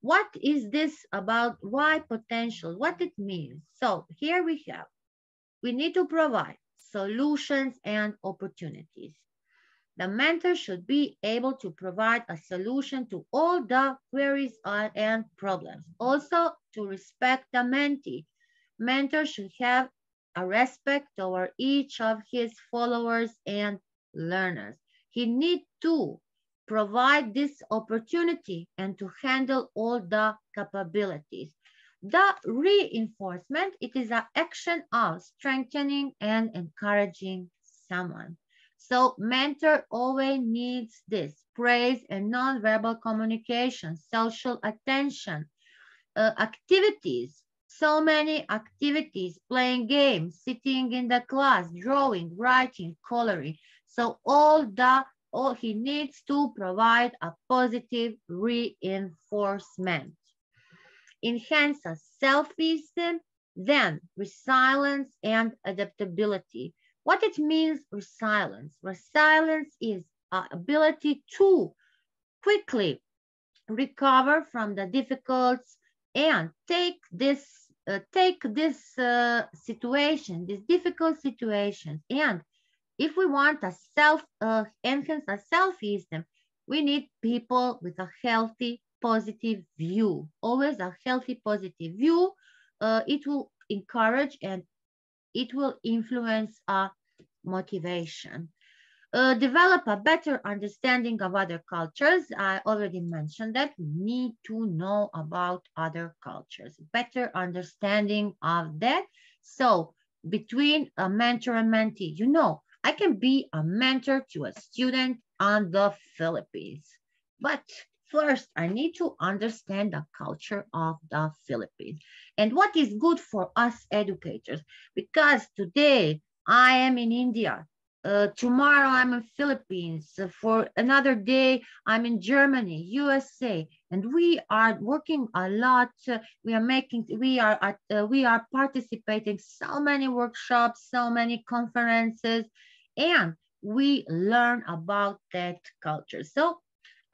What is this about? Why potential? What it means? So here we have, we need to provide solutions and opportunities. The mentor should be able to provide a solution to all the queries and problems. Also, to respect the mentee. Mentor should have a respect toward each of his followers and learners. He needs to provide this opportunity and to handle all the capabilities. The reinforcement, it is an action of strengthening and encouraging someone. So mentor always needs this: praise and nonverbal communication, social attention, activities. So many activities, playing games, sitting in the class, drawing, writing, coloring. So all he needs to provide a positive reinforcement. Enhances self-esteem, then resilience and adaptability. What it means, resilience. Resilience is our ability to quickly recover from the difficulties and take this situation, these difficult situations. And if we want a enhance a self-esteem, we need people with a healthy, positive view. Always a healthy, positive view. It will encourage and it will influence our motivation. Develop a better understanding of other cultures. I already mentioned that we need to know about other cultures, better understanding of that. So between a mentor and mentee, you know, I can be a mentor to a student on the Philippines, but first I need to understand the culture of the Philippines and what is good for us educators, because today I am in India. Tomorrow I'm in Philippines. For another day, I'm in Germany, USA, and we are working a lot. We are participating so many workshops, so many conferences, and we learn about that culture. So,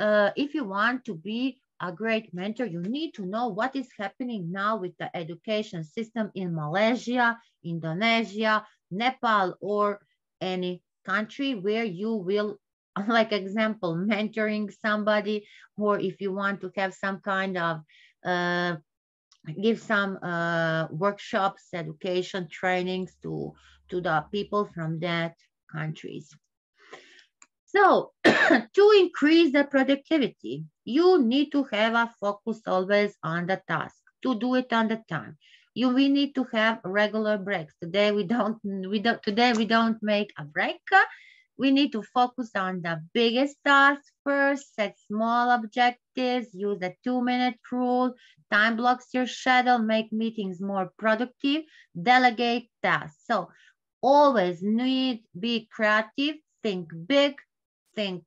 if you want to be a great mentor, you need to know what is happening now with the education system in Malaysia, Indonesia, Nepal, or any country where you will, like example, mentoring somebody, or if you want to have some kind of uh, give some workshops, education trainings to the people from that countries. So to increase the productivity, you need to have a focus always on the task, to do it on the time. We need to have regular breaks. Today we don't make a break. We need to focus on the biggest task first, set small objectives, use the 2-minute rule, time blocks your schedule, make meetings more productive, delegate tasks. So always need be creative, think big, think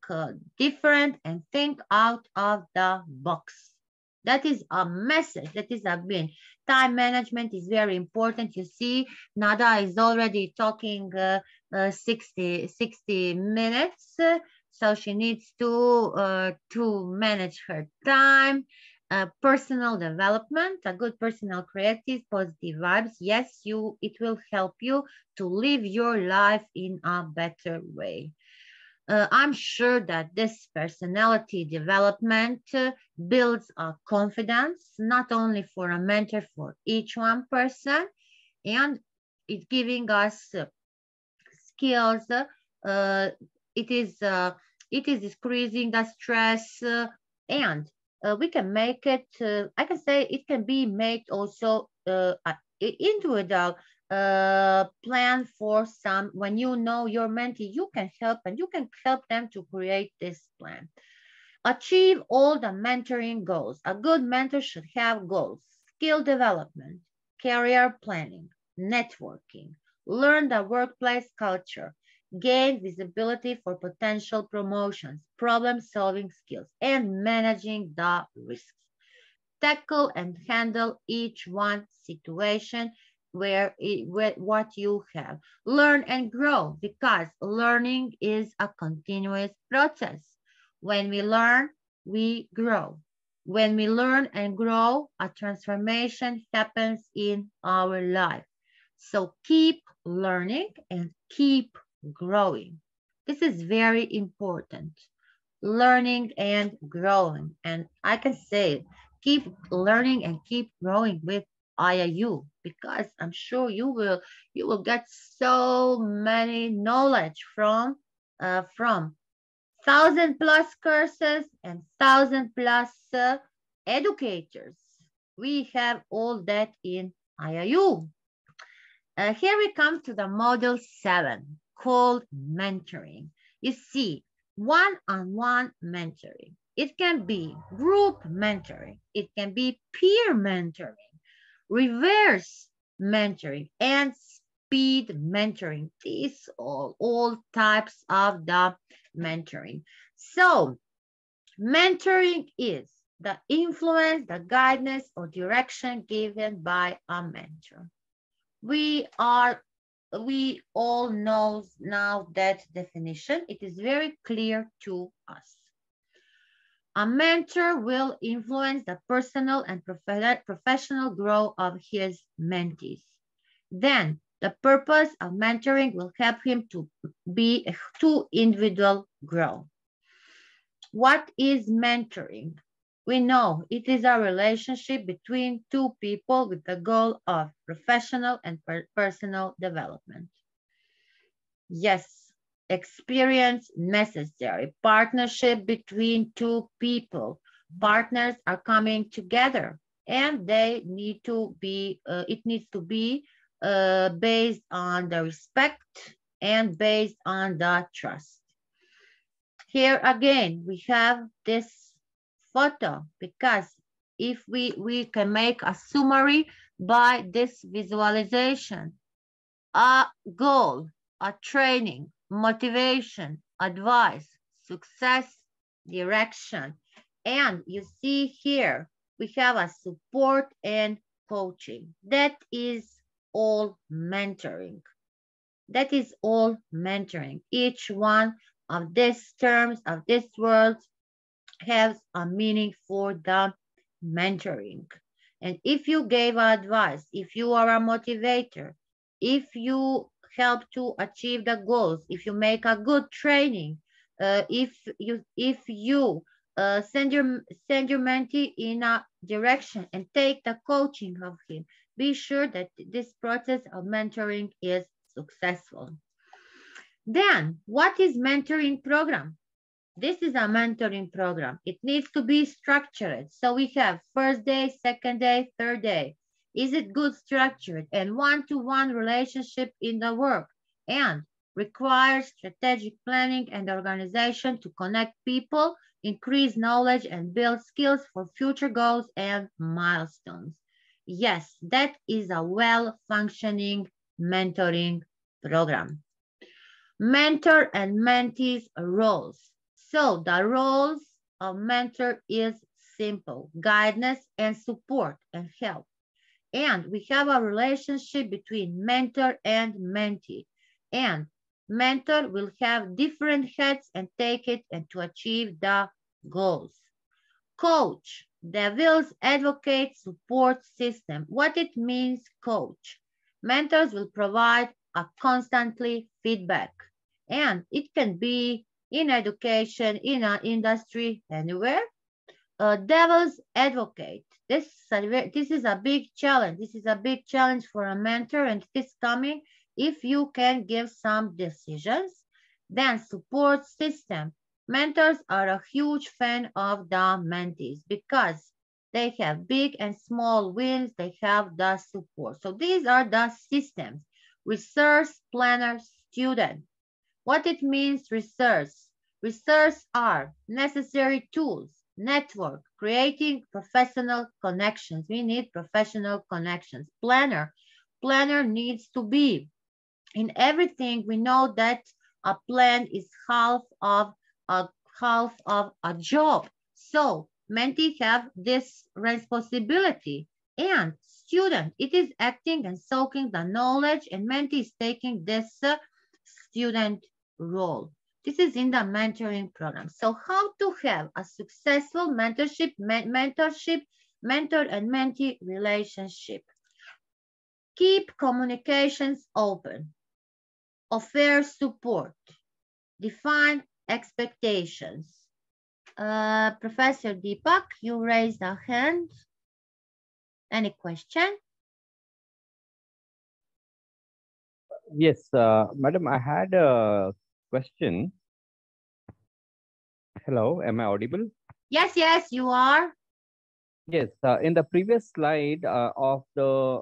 different, and think out of the box. That is a message. That is a bin. Time management is very important. You see, Nada is already talking 60 minutes. So she needs to manage her time. Personal development, a good personal creative, positive vibes. Yes, it will help you to live your life in a better way. I'm sure that this personality development builds a confidence, not only for a mentor, for each one person, and it's giving us skills. It is it is decreasing the stress, and we can make it. I can say it can be made also into a plan for some. When you know your mentee, you can help and you can help them to create this plan. Achieve all the mentoring goals. A good mentor should have goals: skill development, career planning, networking, learn the workplace culture, gain visibility for potential promotions, problem-solving skills, and managing the risks. Tackle and handle each one situation where what you have. Learn and grow, because learning is a continuous process. When we learn, we grow. When we learn and grow, a transformation happens in our life. So keep learning and keep growing. This is very important. Learning and growing. And I can say, keep learning and keep growing with IIU, because I'm sure you will get so many knowledge from 1,000+ courses and 1,000+ educators. We have all that in IIU. Here we come to the model 7, called mentoring. You see, one-on-one mentoring. It can be group mentoring. It can be peer mentoring, reverse mentoring, and speed mentoring. These all types of the mentoring. So mentoring is the influence, the guidance, or direction given by a mentor. We are we all know now that definition. It is very clear to us. A mentor will influence the personal and professional growth of his mentees. Then the purpose of mentoring will help him to be a two individual grow. What is mentoring? We know it is a relationship between two people with the goal of professional and personal development. Yes, experience necessary. Partnership between two people. Partners are coming together and they need to be, it needs to be based on the respect and based on the trust. Here again, we have this photo because if we can make a summary by this visualization, a goal, a training, motivation, advice, success, direction. And you see here, we have a support and coaching. That is all mentoring. That is all mentoring. Each one of these terms, of these words, has a meaning for the mentoring. And if you gave advice, if you are a motivator, if you help to achieve the goals, if you make a good training, if you send your mentee in a direction and take the coaching of him, be sure that this process of mentoring is successful. Then, what is mentoring program? This is a mentoring program. It needs to be structured. So we have first day, second day, third day. Is it good structured and one-to-one relationship in the work and requires strategic planning and organization to connect people, increase knowledge and build skills for future goals and milestones. Yes, that is a well-functioning mentoring program. Mentor and mentees roles. So the roles of mentor is simple, guidance and support and help. And we have a relationship between mentor and mentee. And mentor will have different heads and take it and to achieve the goals. Coach, devil's advocate support system. What it means, coach? Mentors will provide a constantly feedback. And it can be in education, in an industry, anywhere. Devil's advocate. This is a big challenge. This is a big challenge for a mentor, and it is coming if you can give some decisions. Then support system. Mentors are a huge fan of the mentees because they have big and small wins. They have the support. So these are the systems. Research, planner, student. What it means, research. Research are necessary tools, network, creating professional connections. We need professional connections. Planner. Planner needs to be in everything. We know that a plan is half of a job. So mentee have this responsibility. And student, it is acting and soaking the knowledge, and mentee is taking this student role. This is in the mentoring program. So how to have a successful mentor and mentee relationship? Keep communications open. Offer support. Define expectations. Professor Deepak, you raised a hand. Any question? Yes, madam, I had a question. Hello, am I audible? Yes, yes, you are. Yes, in the previous slide of the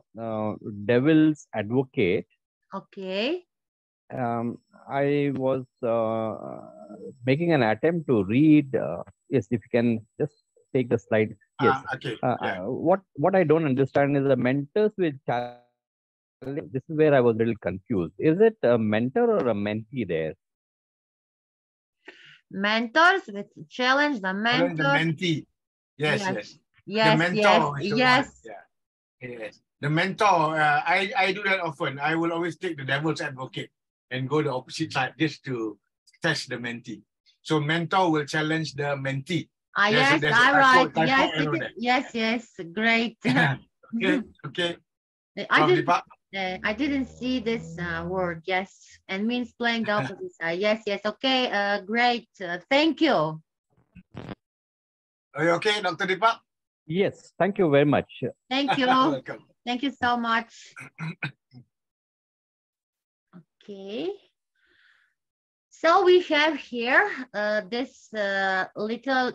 devil's advocate, Okay. I was making an attempt to read. Yes, if you can just take the slide. Yes. Okay. What I don't understand is the mentors with challenge. This is where I was a little confused. Is it a mentor or a mentee there? Mentors with challenge, the mentor. The mentee. Yes, Yes. yes. Yes, the mentor is the one. Yeah. Yes. The mentor, I do that often. I will always take the devil's advocate and go the opposite side just to test the mentee. So mentor will challenge the mentee. Yes, There's a all right. typo Yes, error there. yes, great. Okay, okay. I Prof. didn't, Deepak? I didn't see this word, yes, and means playing the opposite side. Yes, okay, great. Thank you. Are you okay, Dr. Deepak? Yes, thank you very much. Thank you. Welcome. Thank you so much. Okay. So we have here this little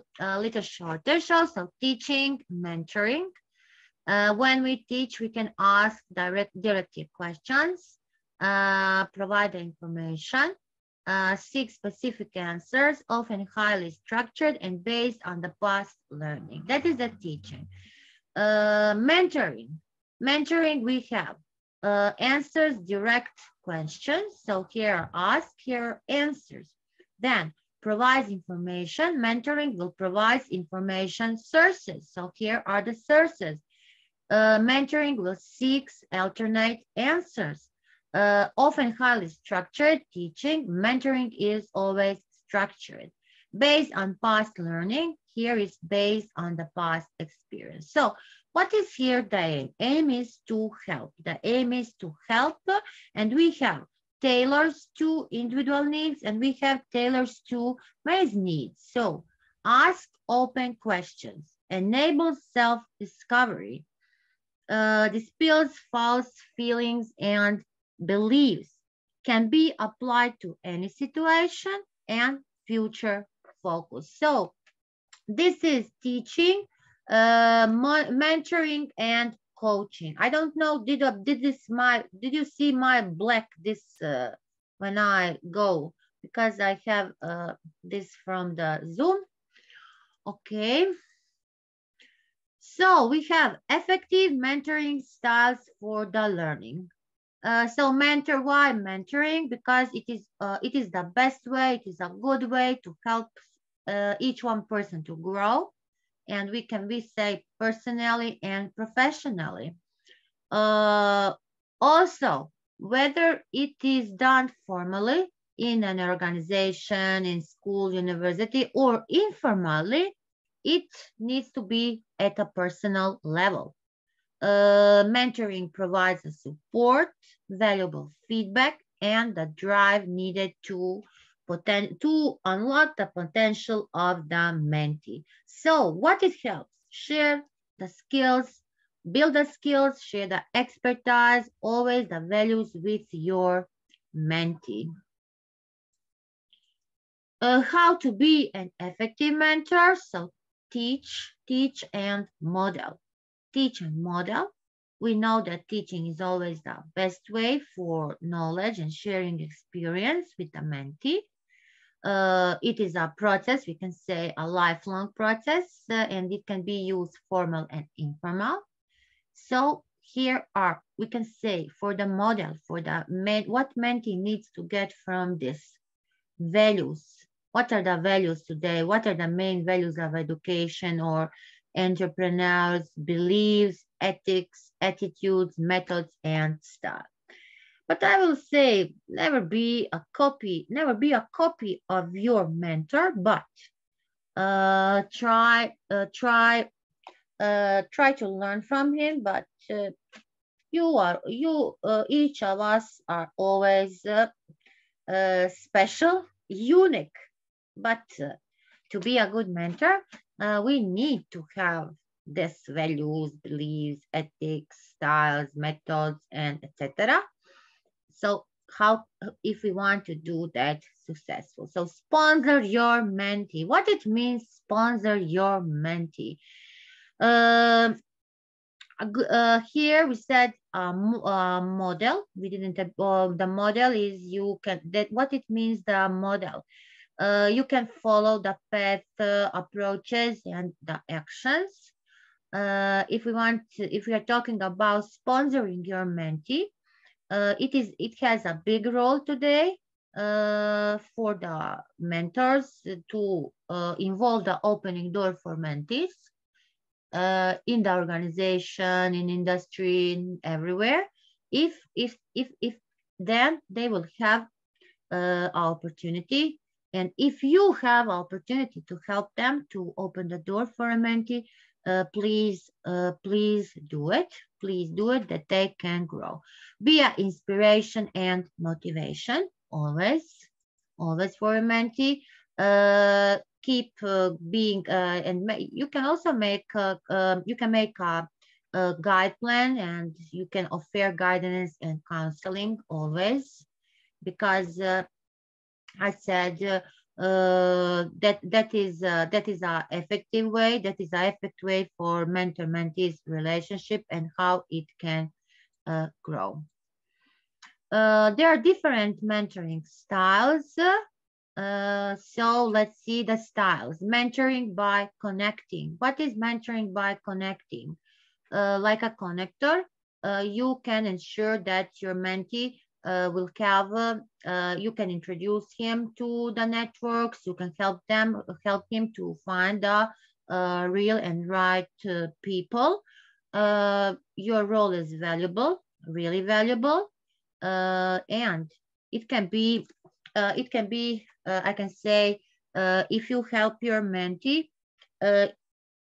shorter show, so teaching, mentoring. When we teach, we can ask directive questions, provide the information, seek specific answers, often highly structured and based on the past learning. That is the teaching. Mentoring. Mentoring, we have answers direct questions. So here ask, here answers. Then provides information. Mentoring will provide information sources. So here are the sources. Mentoring will seek alternate answers. Often highly structured teaching. Mentoring is always structured. Based on past learning, here is based on the past experience. So what is here the aim? Aim is to help. The aim is to help, and we have tailors to individual needs, and we have tailors to mass needs. So ask open questions, enable self-discovery, dispels false feelings and beliefs, can be applied to any situation, and future focus. So this is teaching, mentoring, and coaching. I don't know, did you see my black this when I go, because I have this from the Zoom. Okay. So we have effective mentoring styles for the learning. So mentor, why mentoring? Because it is the best way, it is a good way to help each one person to grow. And we say personally and professionally. Also, whether it is done formally in an organization, in school, university, or informally, it needs to be at a personal level. Mentoring provides a support, valuable feedback, and the drive needed to unlock the potential of the mentee. So what it helps? Share the skills, build the skills, share the expertise, always the values with your mentee. How to be an effective mentor? So teach, and model. Teach and model. We know that teaching is always the best way for knowledge and sharing experience with the mentee. It is a process, we can say a lifelong process, and it can be used formal and informal. So here are, we can say for the model, for the what mentee needs to get from this values. What are the values today? What are the main values of education or entrepreneurs, beliefs, ethics, attitudes, methods, and style? But I will say, never be a copy of your mentor, but try to learn from him. But each of us are always special, unique. But to be a good mentor, we need to have these values, beliefs, ethics, styles, methods, and etc. So how, if we want to do that successful? So sponsor your mentee. What it means, sponsor your mentee? Here we said model. We didn't have, the model is what it means, the model. You can follow the path, approaches, and the actions. If we are talking about sponsoring your mentee, it has a big role today for the mentors to involve the opening door for mentees. in the organization, in industry, everywhere. If then they will have opportunity. And if you have opportunity to help them to open the door for a mentee, please do it. Please do it, that they can grow. Be an inspiration and motivation always for a mentee. Keep being and you can also make a guide plan, and you can offer guidance and counseling always, because I said that is a effective way. That is a effective way for mentor-mentees relationship and how it can grow. There are different mentoring styles. So let's see the styles. Mentoring by connecting. What is mentoring by connecting? Like a connector, you can ensure that your mentee will have, you can introduce him to the networks, you can help him to find the real and right people. Your role is valuable, really valuable, and it can be, I can say, if you help your mentee,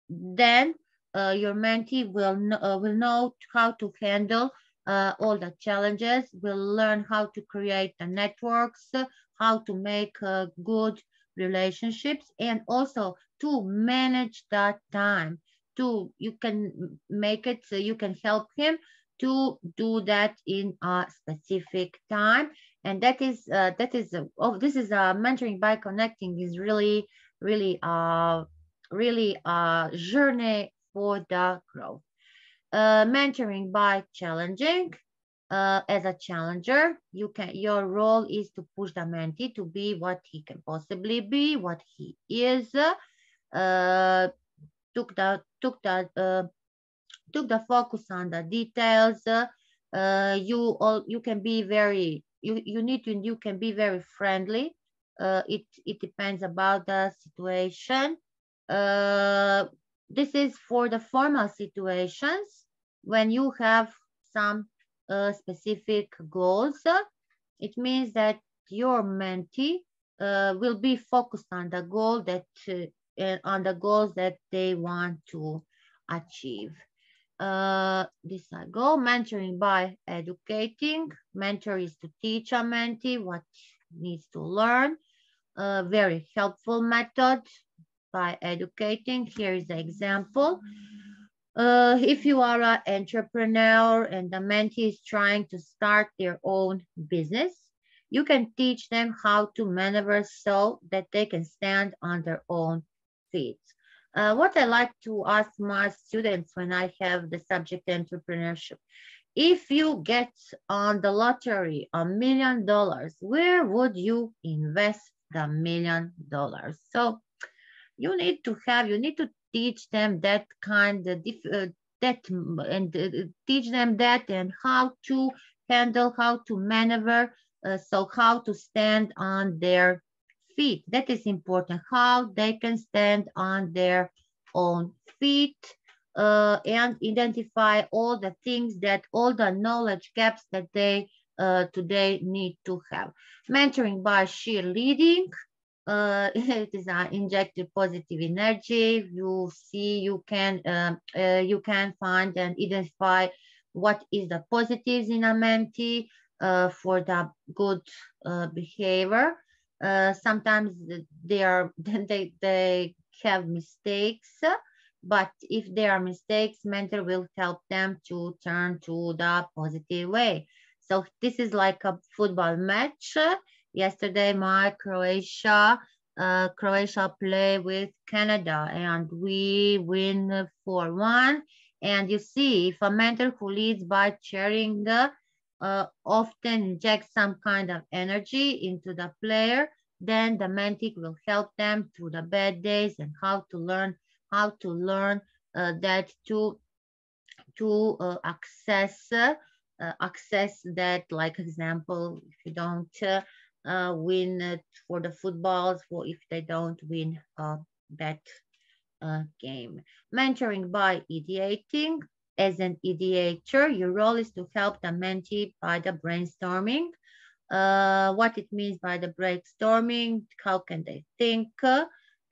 then your mentee will know how to handle all the challenges, will learn how to create the networks, how to make good relationships, and also to manage that time. You can make it so you can help him to do that in a specific time. And that is this is mentoring by connecting is really a journey for the growth. Mentoring by challenging. As a challenger, your role is to push the mentee to be what he can possibly be, what he is. Took the focus on the details. You can be very you can be very friendly. It depends about the situation. This is for the formal situations when you have some specific goals. It means that your mentee will be focused on the goal on the goals that they want to achieve. This I go. Mentoring by educating. Mentor is to teach a mentee what needs to learn. A very helpful method by educating. Here is the example. If you are an entrepreneur and the mentee is trying to start their own business, you can teach them how to maneuver so that they can stand on their own feet. What I like to ask my students when I have the subject entrepreneurship, if you get on the lottery $1 million, where would you invest the $1 million? So you need to teach them that kind of teach them that and how to handle, how to maneuver, so how to stand on their feet. That is important, how they can stand on their own feet, and identify all the things all the knowledge gaps that they today need to have. Mentoring by cheerleading. It is injected positive energy. You see, you can find and identify what is the positives in a mentee for the good behavior. Sometimes they have mistakes, but if there are mistakes, mentor will help them to turn to the positive way. So this is like a football match. Yesterday, my Croatia played with Canada and we win 4-1. And you see, if a mentor who leads by cheering often injects some kind of energy into the player, then the mentee will help them through the bad days and how to learn that to access that. Like example, if you don't win for the footballs, or if they don't win that game. Mentoring by ideating. As an ideator, your role is to help the mentee by the brainstorming. What it means by the brainstorming, how can they think,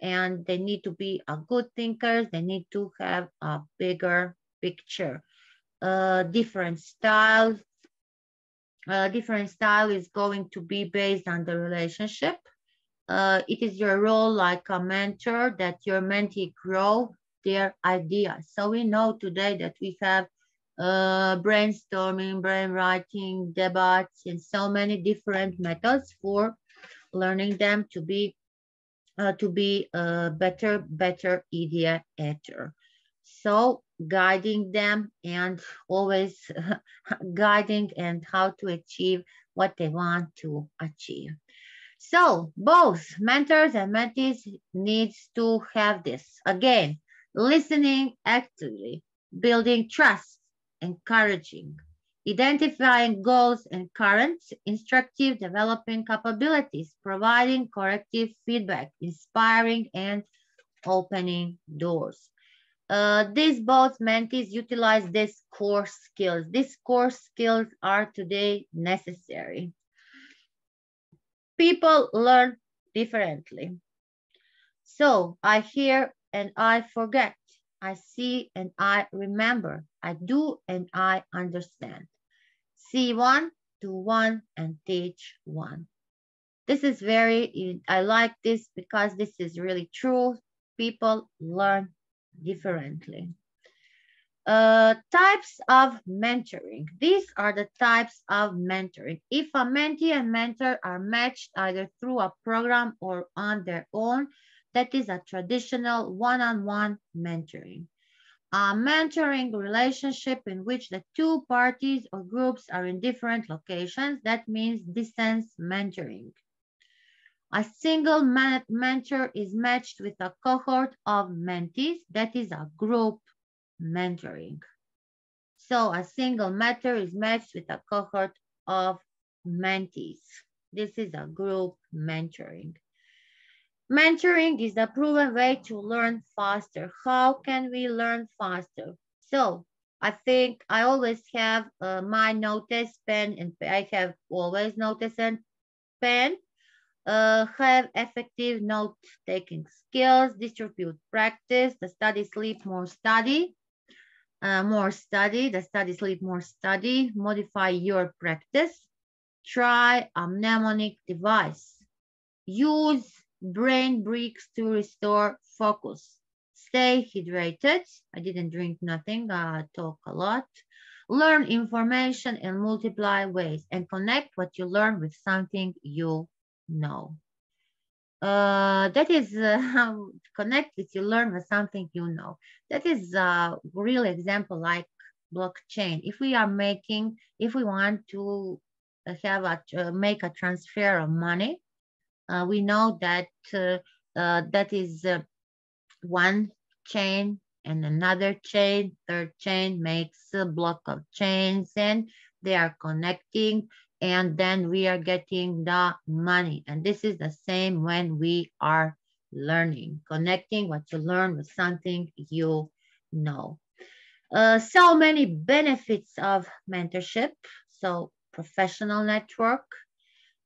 and they need to be a good thinkers. They need to have a bigger picture. Different styles. Different style is going to be based on the relationship. It is your role like a mentor that your mentee grow their ideas. So we know today that we have brainstorming, brainwriting, debates, and so many different methods for learning them to be better ideator. So guiding them and always guiding and how to achieve what they want to achieve. So both mentors and mentees needs to have this. Again, listening actively, building trust, encouraging, identifying goals and current, instructive, developing capabilities, providing corrective feedback, inspiring, and opening doors. These both mentees utilize these core skills. These core skills are today necessary. People learn differently. So I hear and I forget. I see and I remember. I do and I understand. See one, do one, and teach one. This is I like this because this is really true. People learn differently. Types of mentoring. These are the types of mentoring. If a mentee and mentor are matched either through a program or on their own, that is a traditional one-on-one mentoring. A mentoring relationship in which the two parties or groups are in different locations, that means distance mentoring. A single mentor is matched with a cohort of mentees, that is a group mentoring. So a single mentor is matched with a cohort of mentees. This is a group mentoring. Mentoring is a proven way to learn faster. How can we learn faster? So I think I always have my notice pen, and I have always notice and pen. Have effective note-taking skills, distribute practice, the study, sleep, more study. The study, sleep, more study, modify your practice, try a mnemonic device, use brain breaks to restore focus, stay hydrated, I didn't drink nothing, talk a lot, learn information in multiply ways, and connect what you learn with something you know. That is how connect with you learn with something you know. That is a real example like blockchain. If we want to make a transfer of money, we know that that is one chain and another chain, third chain makes a block of chains, and they are connecting, and then we are getting the money. And this is the same when we are learning, connecting what you learn with something you know. So many benefits of mentorship. So professional network,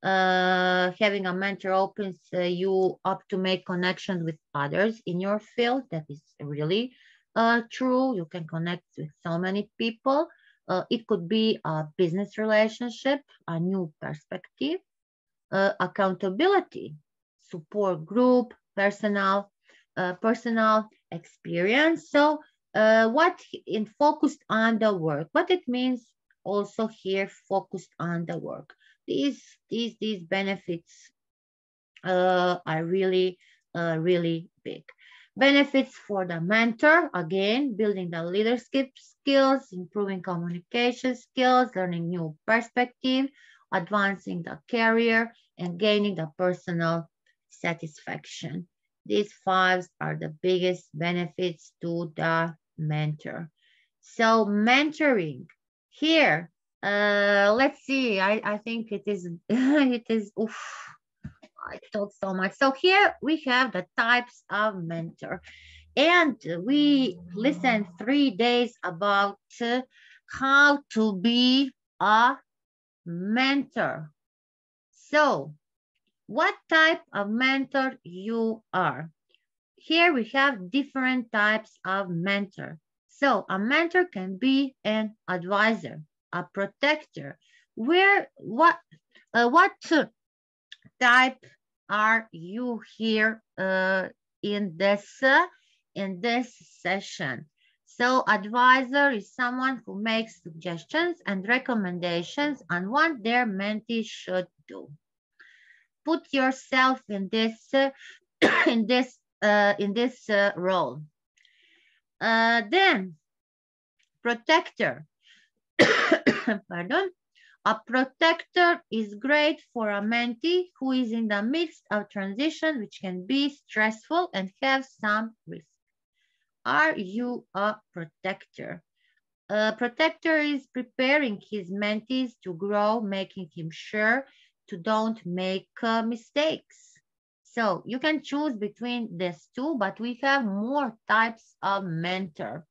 having a mentor opens you up to make connections with others in your field. That is really true. You can connect with so many people. It could be a business relationship, a new perspective, accountability, support group, personal experience. So what in focused on the work, what it means also here, focused on the work. These benefits are really big. Benefits for the mentor, again, building the leadership skills, improving communication skills, learning new perspective, advancing the career, and gaining the personal satisfaction. These 5 are the biggest benefits to the mentor. So mentoring here, let's see, I think it is oof, I talk so much. So here we have the types of mentor. And we listened 3 days about how to be a mentor. So, what type of mentor you are? Here we have different types of mentor. So a mentor can be an advisor, a protector. What type are you here in this session? So advisor is someone who makes suggestions and recommendations on what their mentee should do. Put yourself in this in this role. Then protector. Pardon. A protector is great for a mentee who is in the midst of transition, which can be stressful and have some risk. Are you a protector? A protector is preparing his mentees to grow, making him sure to don't make mistakes. So you can choose between these two, but we have more types of mentor.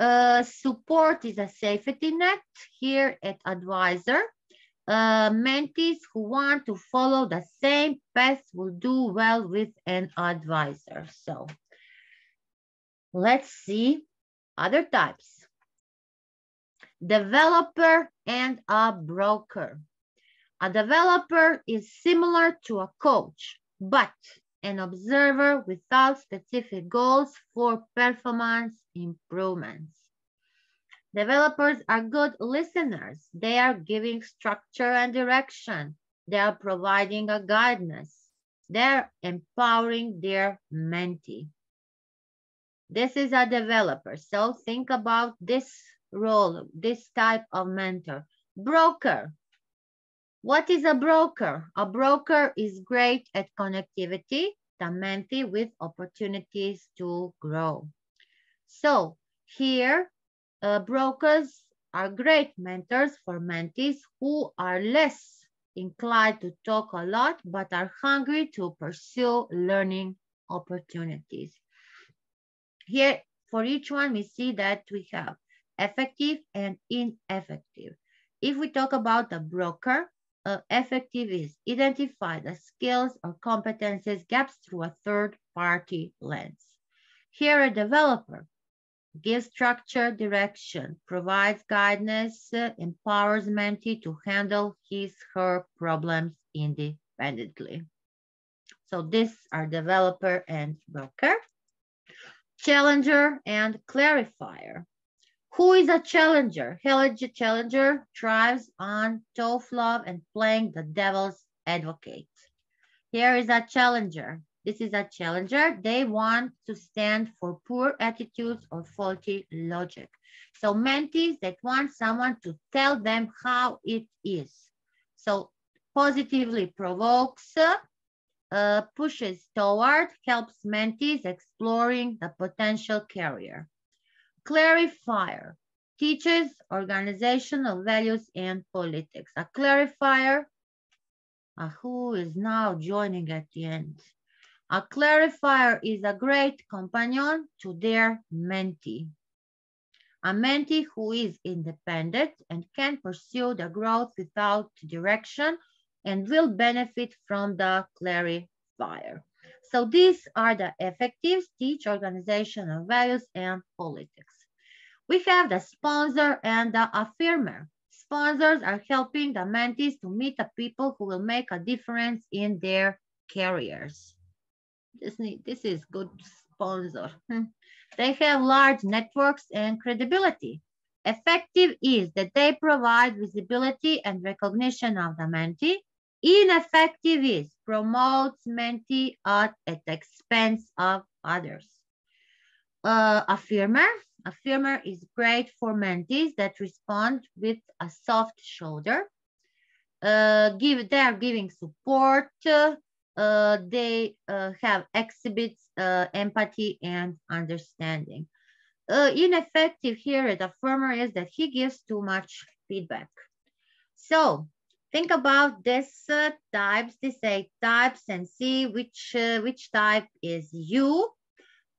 Support is a safety net here at advisor. Mentees who want to follow the same path will do well with an advisor. So let's see other types. Developer and a broker. A developer is similar to a coach, but an observer without specific goals for performance improvements. Developers are good listeners. They are giving structure and direction. They are providing a guidance. They're empowering their mentee. This is a developer. So think about this role, this type of mentor. Broker. What is a broker? A broker is great at connectivity, the mentee with opportunities to grow. So here, brokers are great mentors for mentees who are less inclined to talk a lot, but are hungry to pursue learning opportunities. Here, for each one, we see that we have effective and ineffective. If we talk about the broker, effective is identify the skills or competences gaps through a third-party lens. Here, a developer gives structure, direction, provides guidance, empowers mentee to handle his/her problems independently. So these are developer and broker. Challenger and clarifier. Who is a challenger? Challenger thrives on tough love and playing the devil's advocate. Here is a challenger. This is a challenger. They want to stand for poor attitudes or faulty logic. So mentees that want someone to tell them how it is. So positively provokes, pushes toward, helps mentees exploring the potential career. Clarifier teaches organizational values and politics. A clarifier, who is now joining at the end. A clarifier is a great companion to their mentee. A mentee who is independent and can pursue the growth without direction and will benefit from the clarifier. So these are the effectives, teach organizational values and politics. We have the sponsor and the affirmer. Sponsors are helping the mentees to meet the people who will make a difference in their careers. This is good sponsor. They have large networks and credibility. Effective is that they provide visibility and recognition of the mentee. Ineffective is promotes mentee at the expense of others. Affirmer is great for mentees that respond with a soft shoulder. They are giving support. They have exhibits empathy and understanding. Ineffective here at affirmer is that he gives too much feedback. So think about these types, these 8 types, and see which type is you.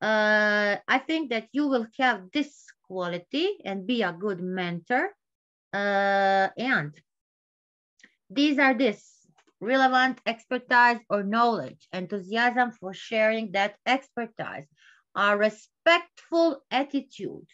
I think that you will have this quality and be a good mentor. And these are relevant expertise or knowledge, enthusiasm for sharing that expertise, a respectful attitude,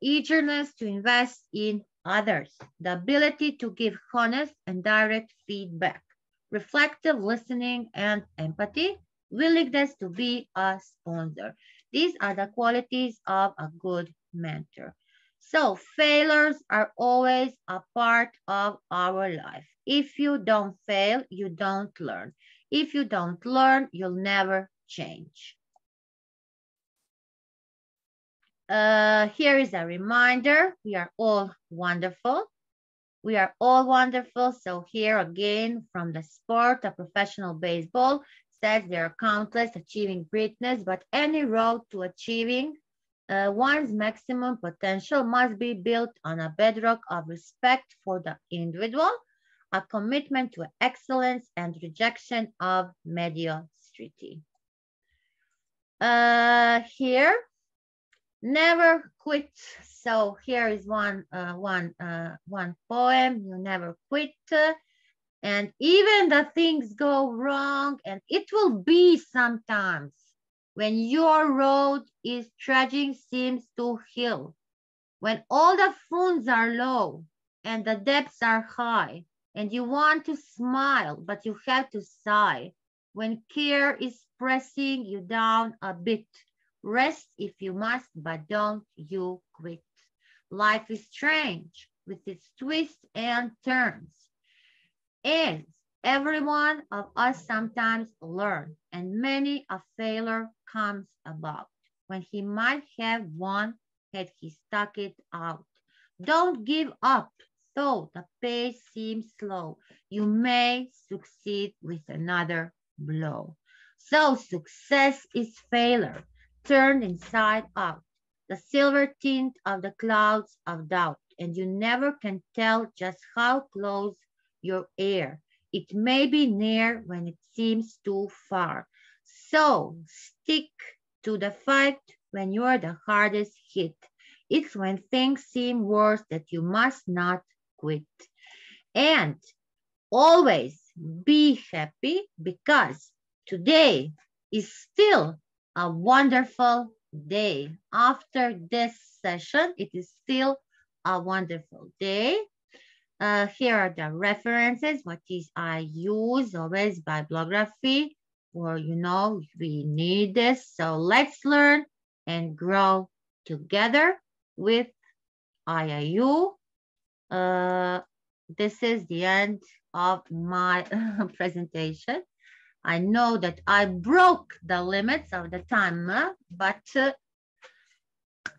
eagerness to invest in others, the ability to give honest and direct feedback, reflective listening and empathy, willingness to be a sponsor. These are the qualities of a good mentor. So failures are always a part of our life. If you don't fail, you don't learn. If you don't learn, you'll never change. Here is a reminder, we are all wonderful. We are all wonderful. So here again, from the sport of professional baseball, says there are countless achieving greatness, but any road to achieving one's maximum potential must be built on a bedrock of respect for the individual, a commitment to excellence and rejection of mediocrity. Here, never quit. So here is one poem. You never quit, and even the things go wrong, and it will be sometimes when your road is trudging seems to hill, when all the funds are low and the debts are high, and you want to smile but you have to sigh, when care is pressing you down a bit. Rest if you must, but don't you quit. Life is strange with its twists and turns. And every one of us sometimes learn, and many a failure comes about when he might have won had he stuck it out. Don't give up, though the pace seems slow. You may succeed with another blow. So success is failure turned inside out, the silver tint of the clouds of doubt, and you never can tell just how close your air. It may be near when it seems too far. So stick to the fight when you're the hardest hit. It's when things seem worse that you must not quit. And always be happy because today is still a wonderful day. After this session, it is still a wonderful day. Here are the references, what is IIU, always bibliography, or we need this. So let's learn and grow together with IIU. This is the end of my presentation. I know that I broke the limits of the time, but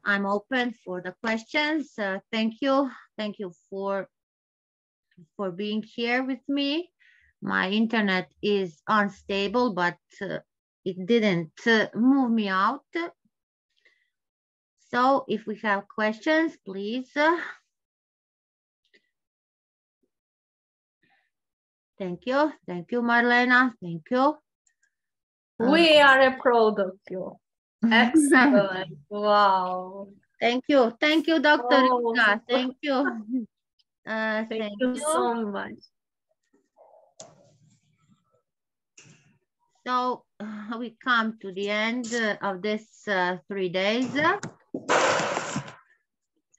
I'm open for the questions. Thank you. Thank you for being here with me. My internet is unstable, but it didn't move me out. So if we have questions, please. Thank you. Thank you, Marlena. Thank you. We are proud of you. Excellent. Wow. Thank you. Thank you, Dr. Oh, Rika. Thank you. thank you so much. So we come to the end of this 3 days.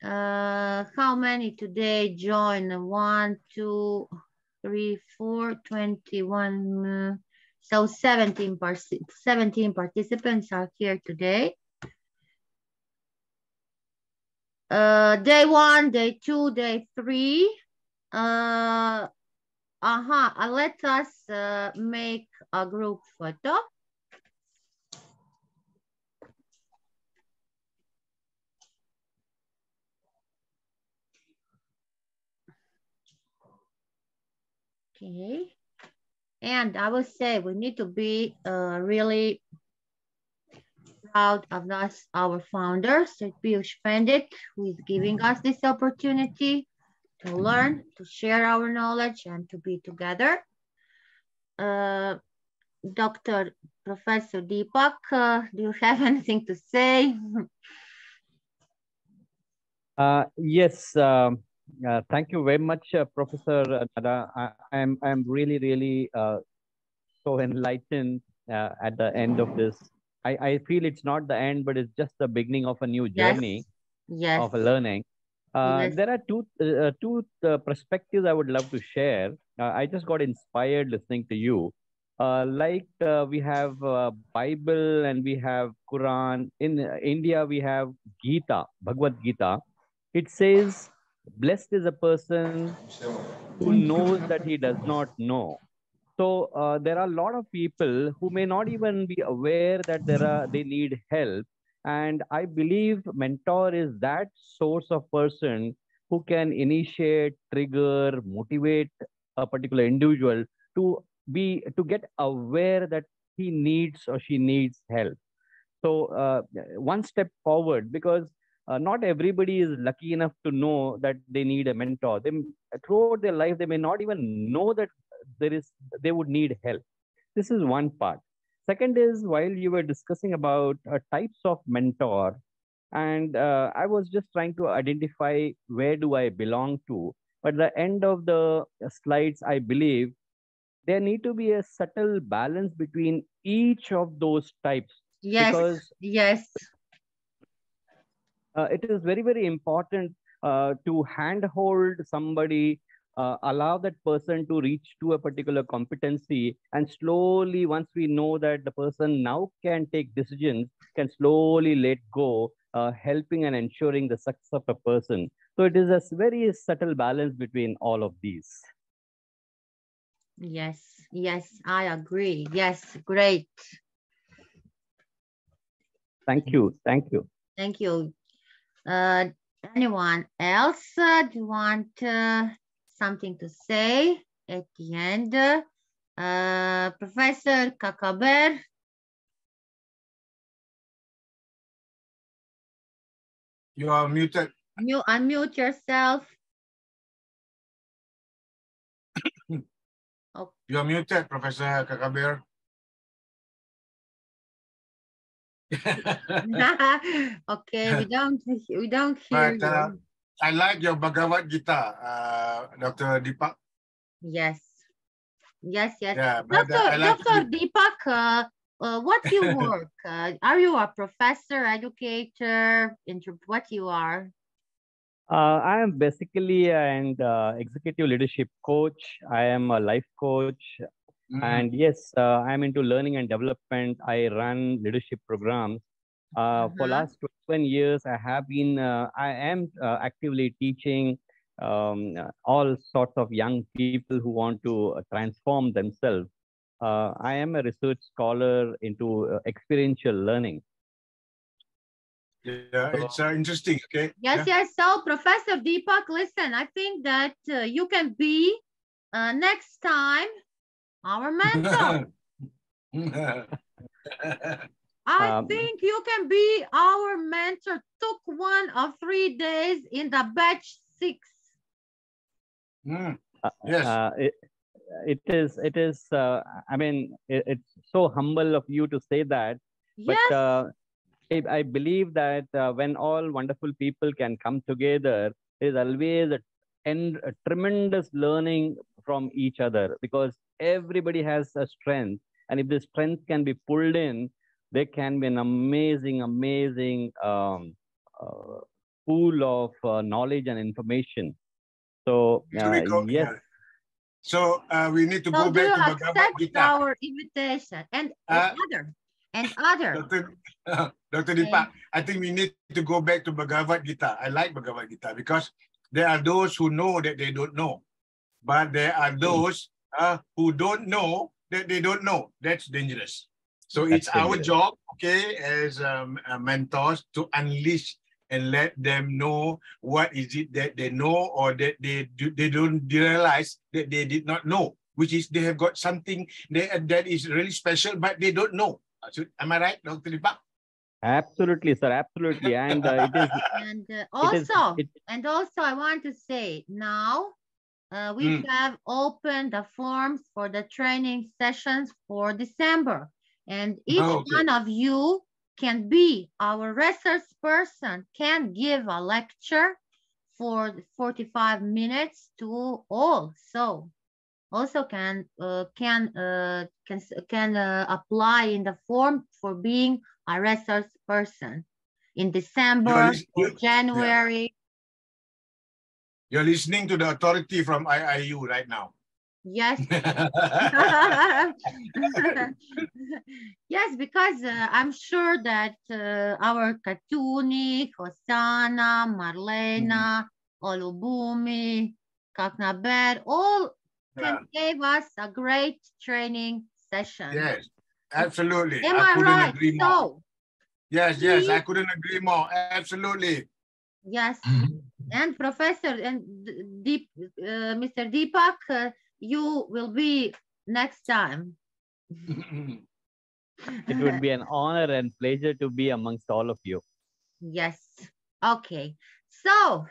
How many today join? 1, 2, 3, 4, 21. So 17 participants are here today. Day 1, day 2, day 3. Let us make a group photo. Okay. And I will say we need to be really proud of us, our founders, Piyush Pandit, who is giving us this opportunity to learn, to share our knowledge, and to be together. Dr. Professor Deepak, do you have anything to say? Yes, thank you very much, Professor Nada. I'm really so enlightened at the end of this. I feel it's not the end, but it's just the beginning of a new Yes, journey yes, of learning. yes. There are two perspectives I would love to share. I just got inspired listening to you. We have Bible and we have Quran. In India, we have Gita, Bhagavad Gita. It says, "Blessed is a person who knows that he does not know." So there are a lot of people who may not even be aware that they need help, and I believe mentor is that source of person who can initiate, trigger, motivate a particular individual to get aware that he needs or she needs help. So one step forward, because not everybody is lucky enough to know that they need a mentor. Throughout their life, they may not even know that there is they would need help. This is one part. Second is, while you were discussing about types of mentor, and I was just trying to identify where do I belong to. But at the end of the slides, I believe there need to be a subtle balance between each of those types, Yes, because yes, it is very important to handhold somebody, allow that person to reach to a particular competency, and slowly, once we know that the person now can take decisions, can slowly let go, helping and ensuring the success of a person. So it is a very subtle balance between all of these. yes, yes, I agree. Yes, great. Thank you. Thank you. Thank you. Anyone else do you want something to say at the end? Professor Kakaber. You are muted. You unmute yourself. Oh. You are muted, Professor Kakabir. Okay, we don't hear But you. I like your Bhagavad Gita, Dr. Deepak. Yes, yes, yes. Yeah, but I like Dr. Deepak, what you work? Are you a professor, educator, what you are? I am basically an executive leadership coach. I am a life coach. And yes, I'm into learning and development. I run leadership programs. For last 21 years, I am actively teaching all sorts of young people who want to transform themselves. I am a research scholar into experiential learning. Yeah, it's interesting. Okay. Yes, yeah. yes. So, Professor Deepak, listen, I think that you can be next time our mentor. I think you can be our mentor. Took 1 or 3 days in the batch 6. Yes. It is. I mean, it's so humble of you to say that. Yes. But I believe that when all wonderful people can come together, there is always a tremendous learning from each other, because everybody has a strength, and if the strength can be pulled in, there can be an amazing pool of knowledge and information. So yes. Yeah. So we need to go back to Bhagavad Gita. Our invitation and other. Dr. Deepak, I think we need to go back to Bhagavad Gita. I like Bhagavad Gita because there are those who know that they don't know, but there are those who don't know that they don't know. That's dangerous. So it's our job, okay, as mentors, to unleash and let them know what is it that they know, or that they don't realize that they did not know, which is they have got something that is really special, but they don't know. So, am I right, Dr. Deepak? Absolutely, sir. Absolutely, and it is. And also, I want to say now we have opened the forms for the training sessions for December. And each one of you can be our resource person, can give a lecture for 45 minutes to all. So also can apply in the form for being a resource person in December or January. You're listening to the authority from IIU right now. Yes. Yes, because I'm sure that our Katuni, Hosanna, Marlena, Olubumi, Kaknabed, all can give us a great training session. Yes, absolutely. Am I right? Agree more. So, yes, I couldn't agree more. Absolutely. Yes, and Professor and Mr. Deepak, you will be next time. It would be an honor and pleasure to be amongst all of you. Yes. Okay. So,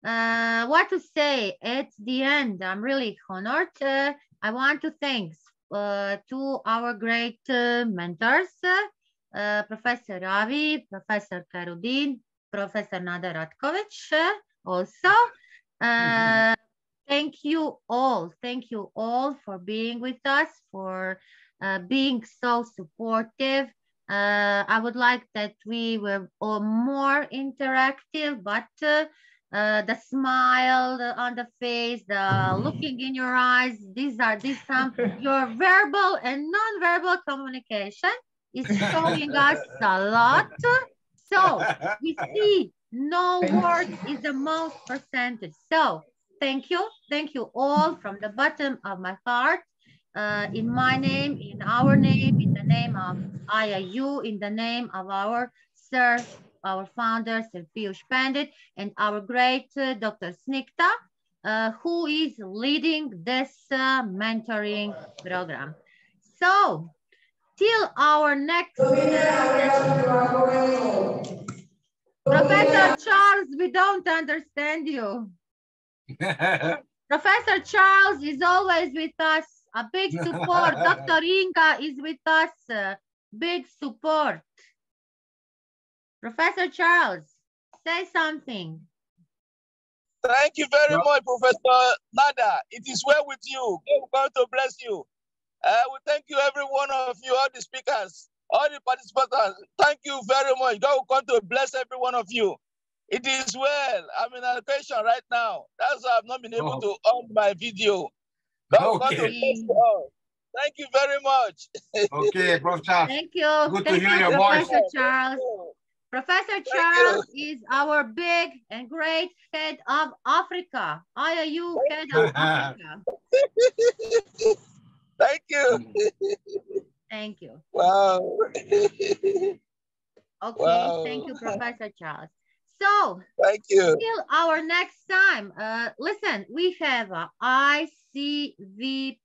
what to say at the end? I'm really honored. I want to thank to our great mentors, Professor Ravi, Professor Karudin, Professor Nada Ratkovic. Also, thank you all for being with us, for being so supportive. I would like that we were all more interactive, but the smile on the face, the looking in your eyes, these some your verbal and non-verbal communication is showing us a lot. So we see no words is the most percentage. So thank you all from the bottom of my heart. In my name, in our name, in the name of IIU, in the name of our sir, our founder, Sir Piyush Pandit, and our great Dr. Snikta, who is leading this mentoring program. So, till our next session. Professor Charles, we don't understand you. Professor Charles is always with us. A big support. Dr. Inga is with us. Big support. Professor Charles, say something. Thank you very much, Professor Nada. It is well with you. God to bless you. We thank you, every one of you, all the speakers, all the participants. Thank you very much. God will come to bless every one of you. It is well. I'm in an occasion right now. That's why I've not been able to on my video. God will come to bless you all. Thank you very much. Okay, Prof. Charles. Thank you. Good Thank to hear you, your voice. Professor Charles. Professor Charles is our big and great head of Africa. IIU head of Africa. Thank you. Thank you. Wow. Okay, Wow. thank you, Professor Charles. So, thank you. Till our next time, listen, we have a ICVP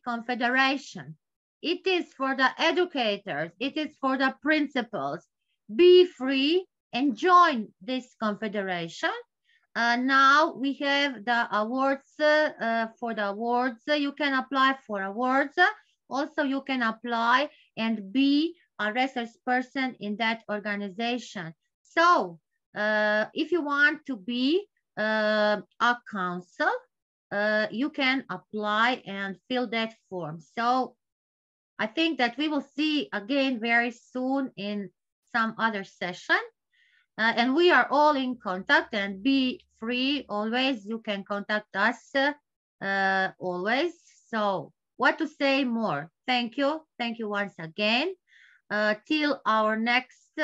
Confederation. It is for the educators. It is for the principals. Be free and join this confederation. Now we have the awards. For the awards, you can apply for awards. Also, you can apply and be a resource person in that organization. So, if you want to be a council, you can apply and fill that form. So I think that we will see again very soon in some other session. And we are all in contact, and be free always. You can contact us always. So what to say more? Thank you. Thank you once again. Till our next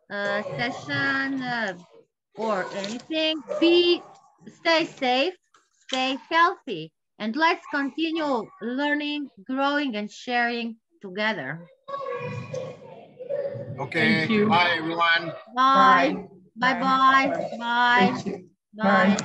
session or anything, stay safe, stay healthy, and let's continue learning, growing, and sharing together. Okay. Bye, everyone. Bye. Bye. Bye. Bye. Bye.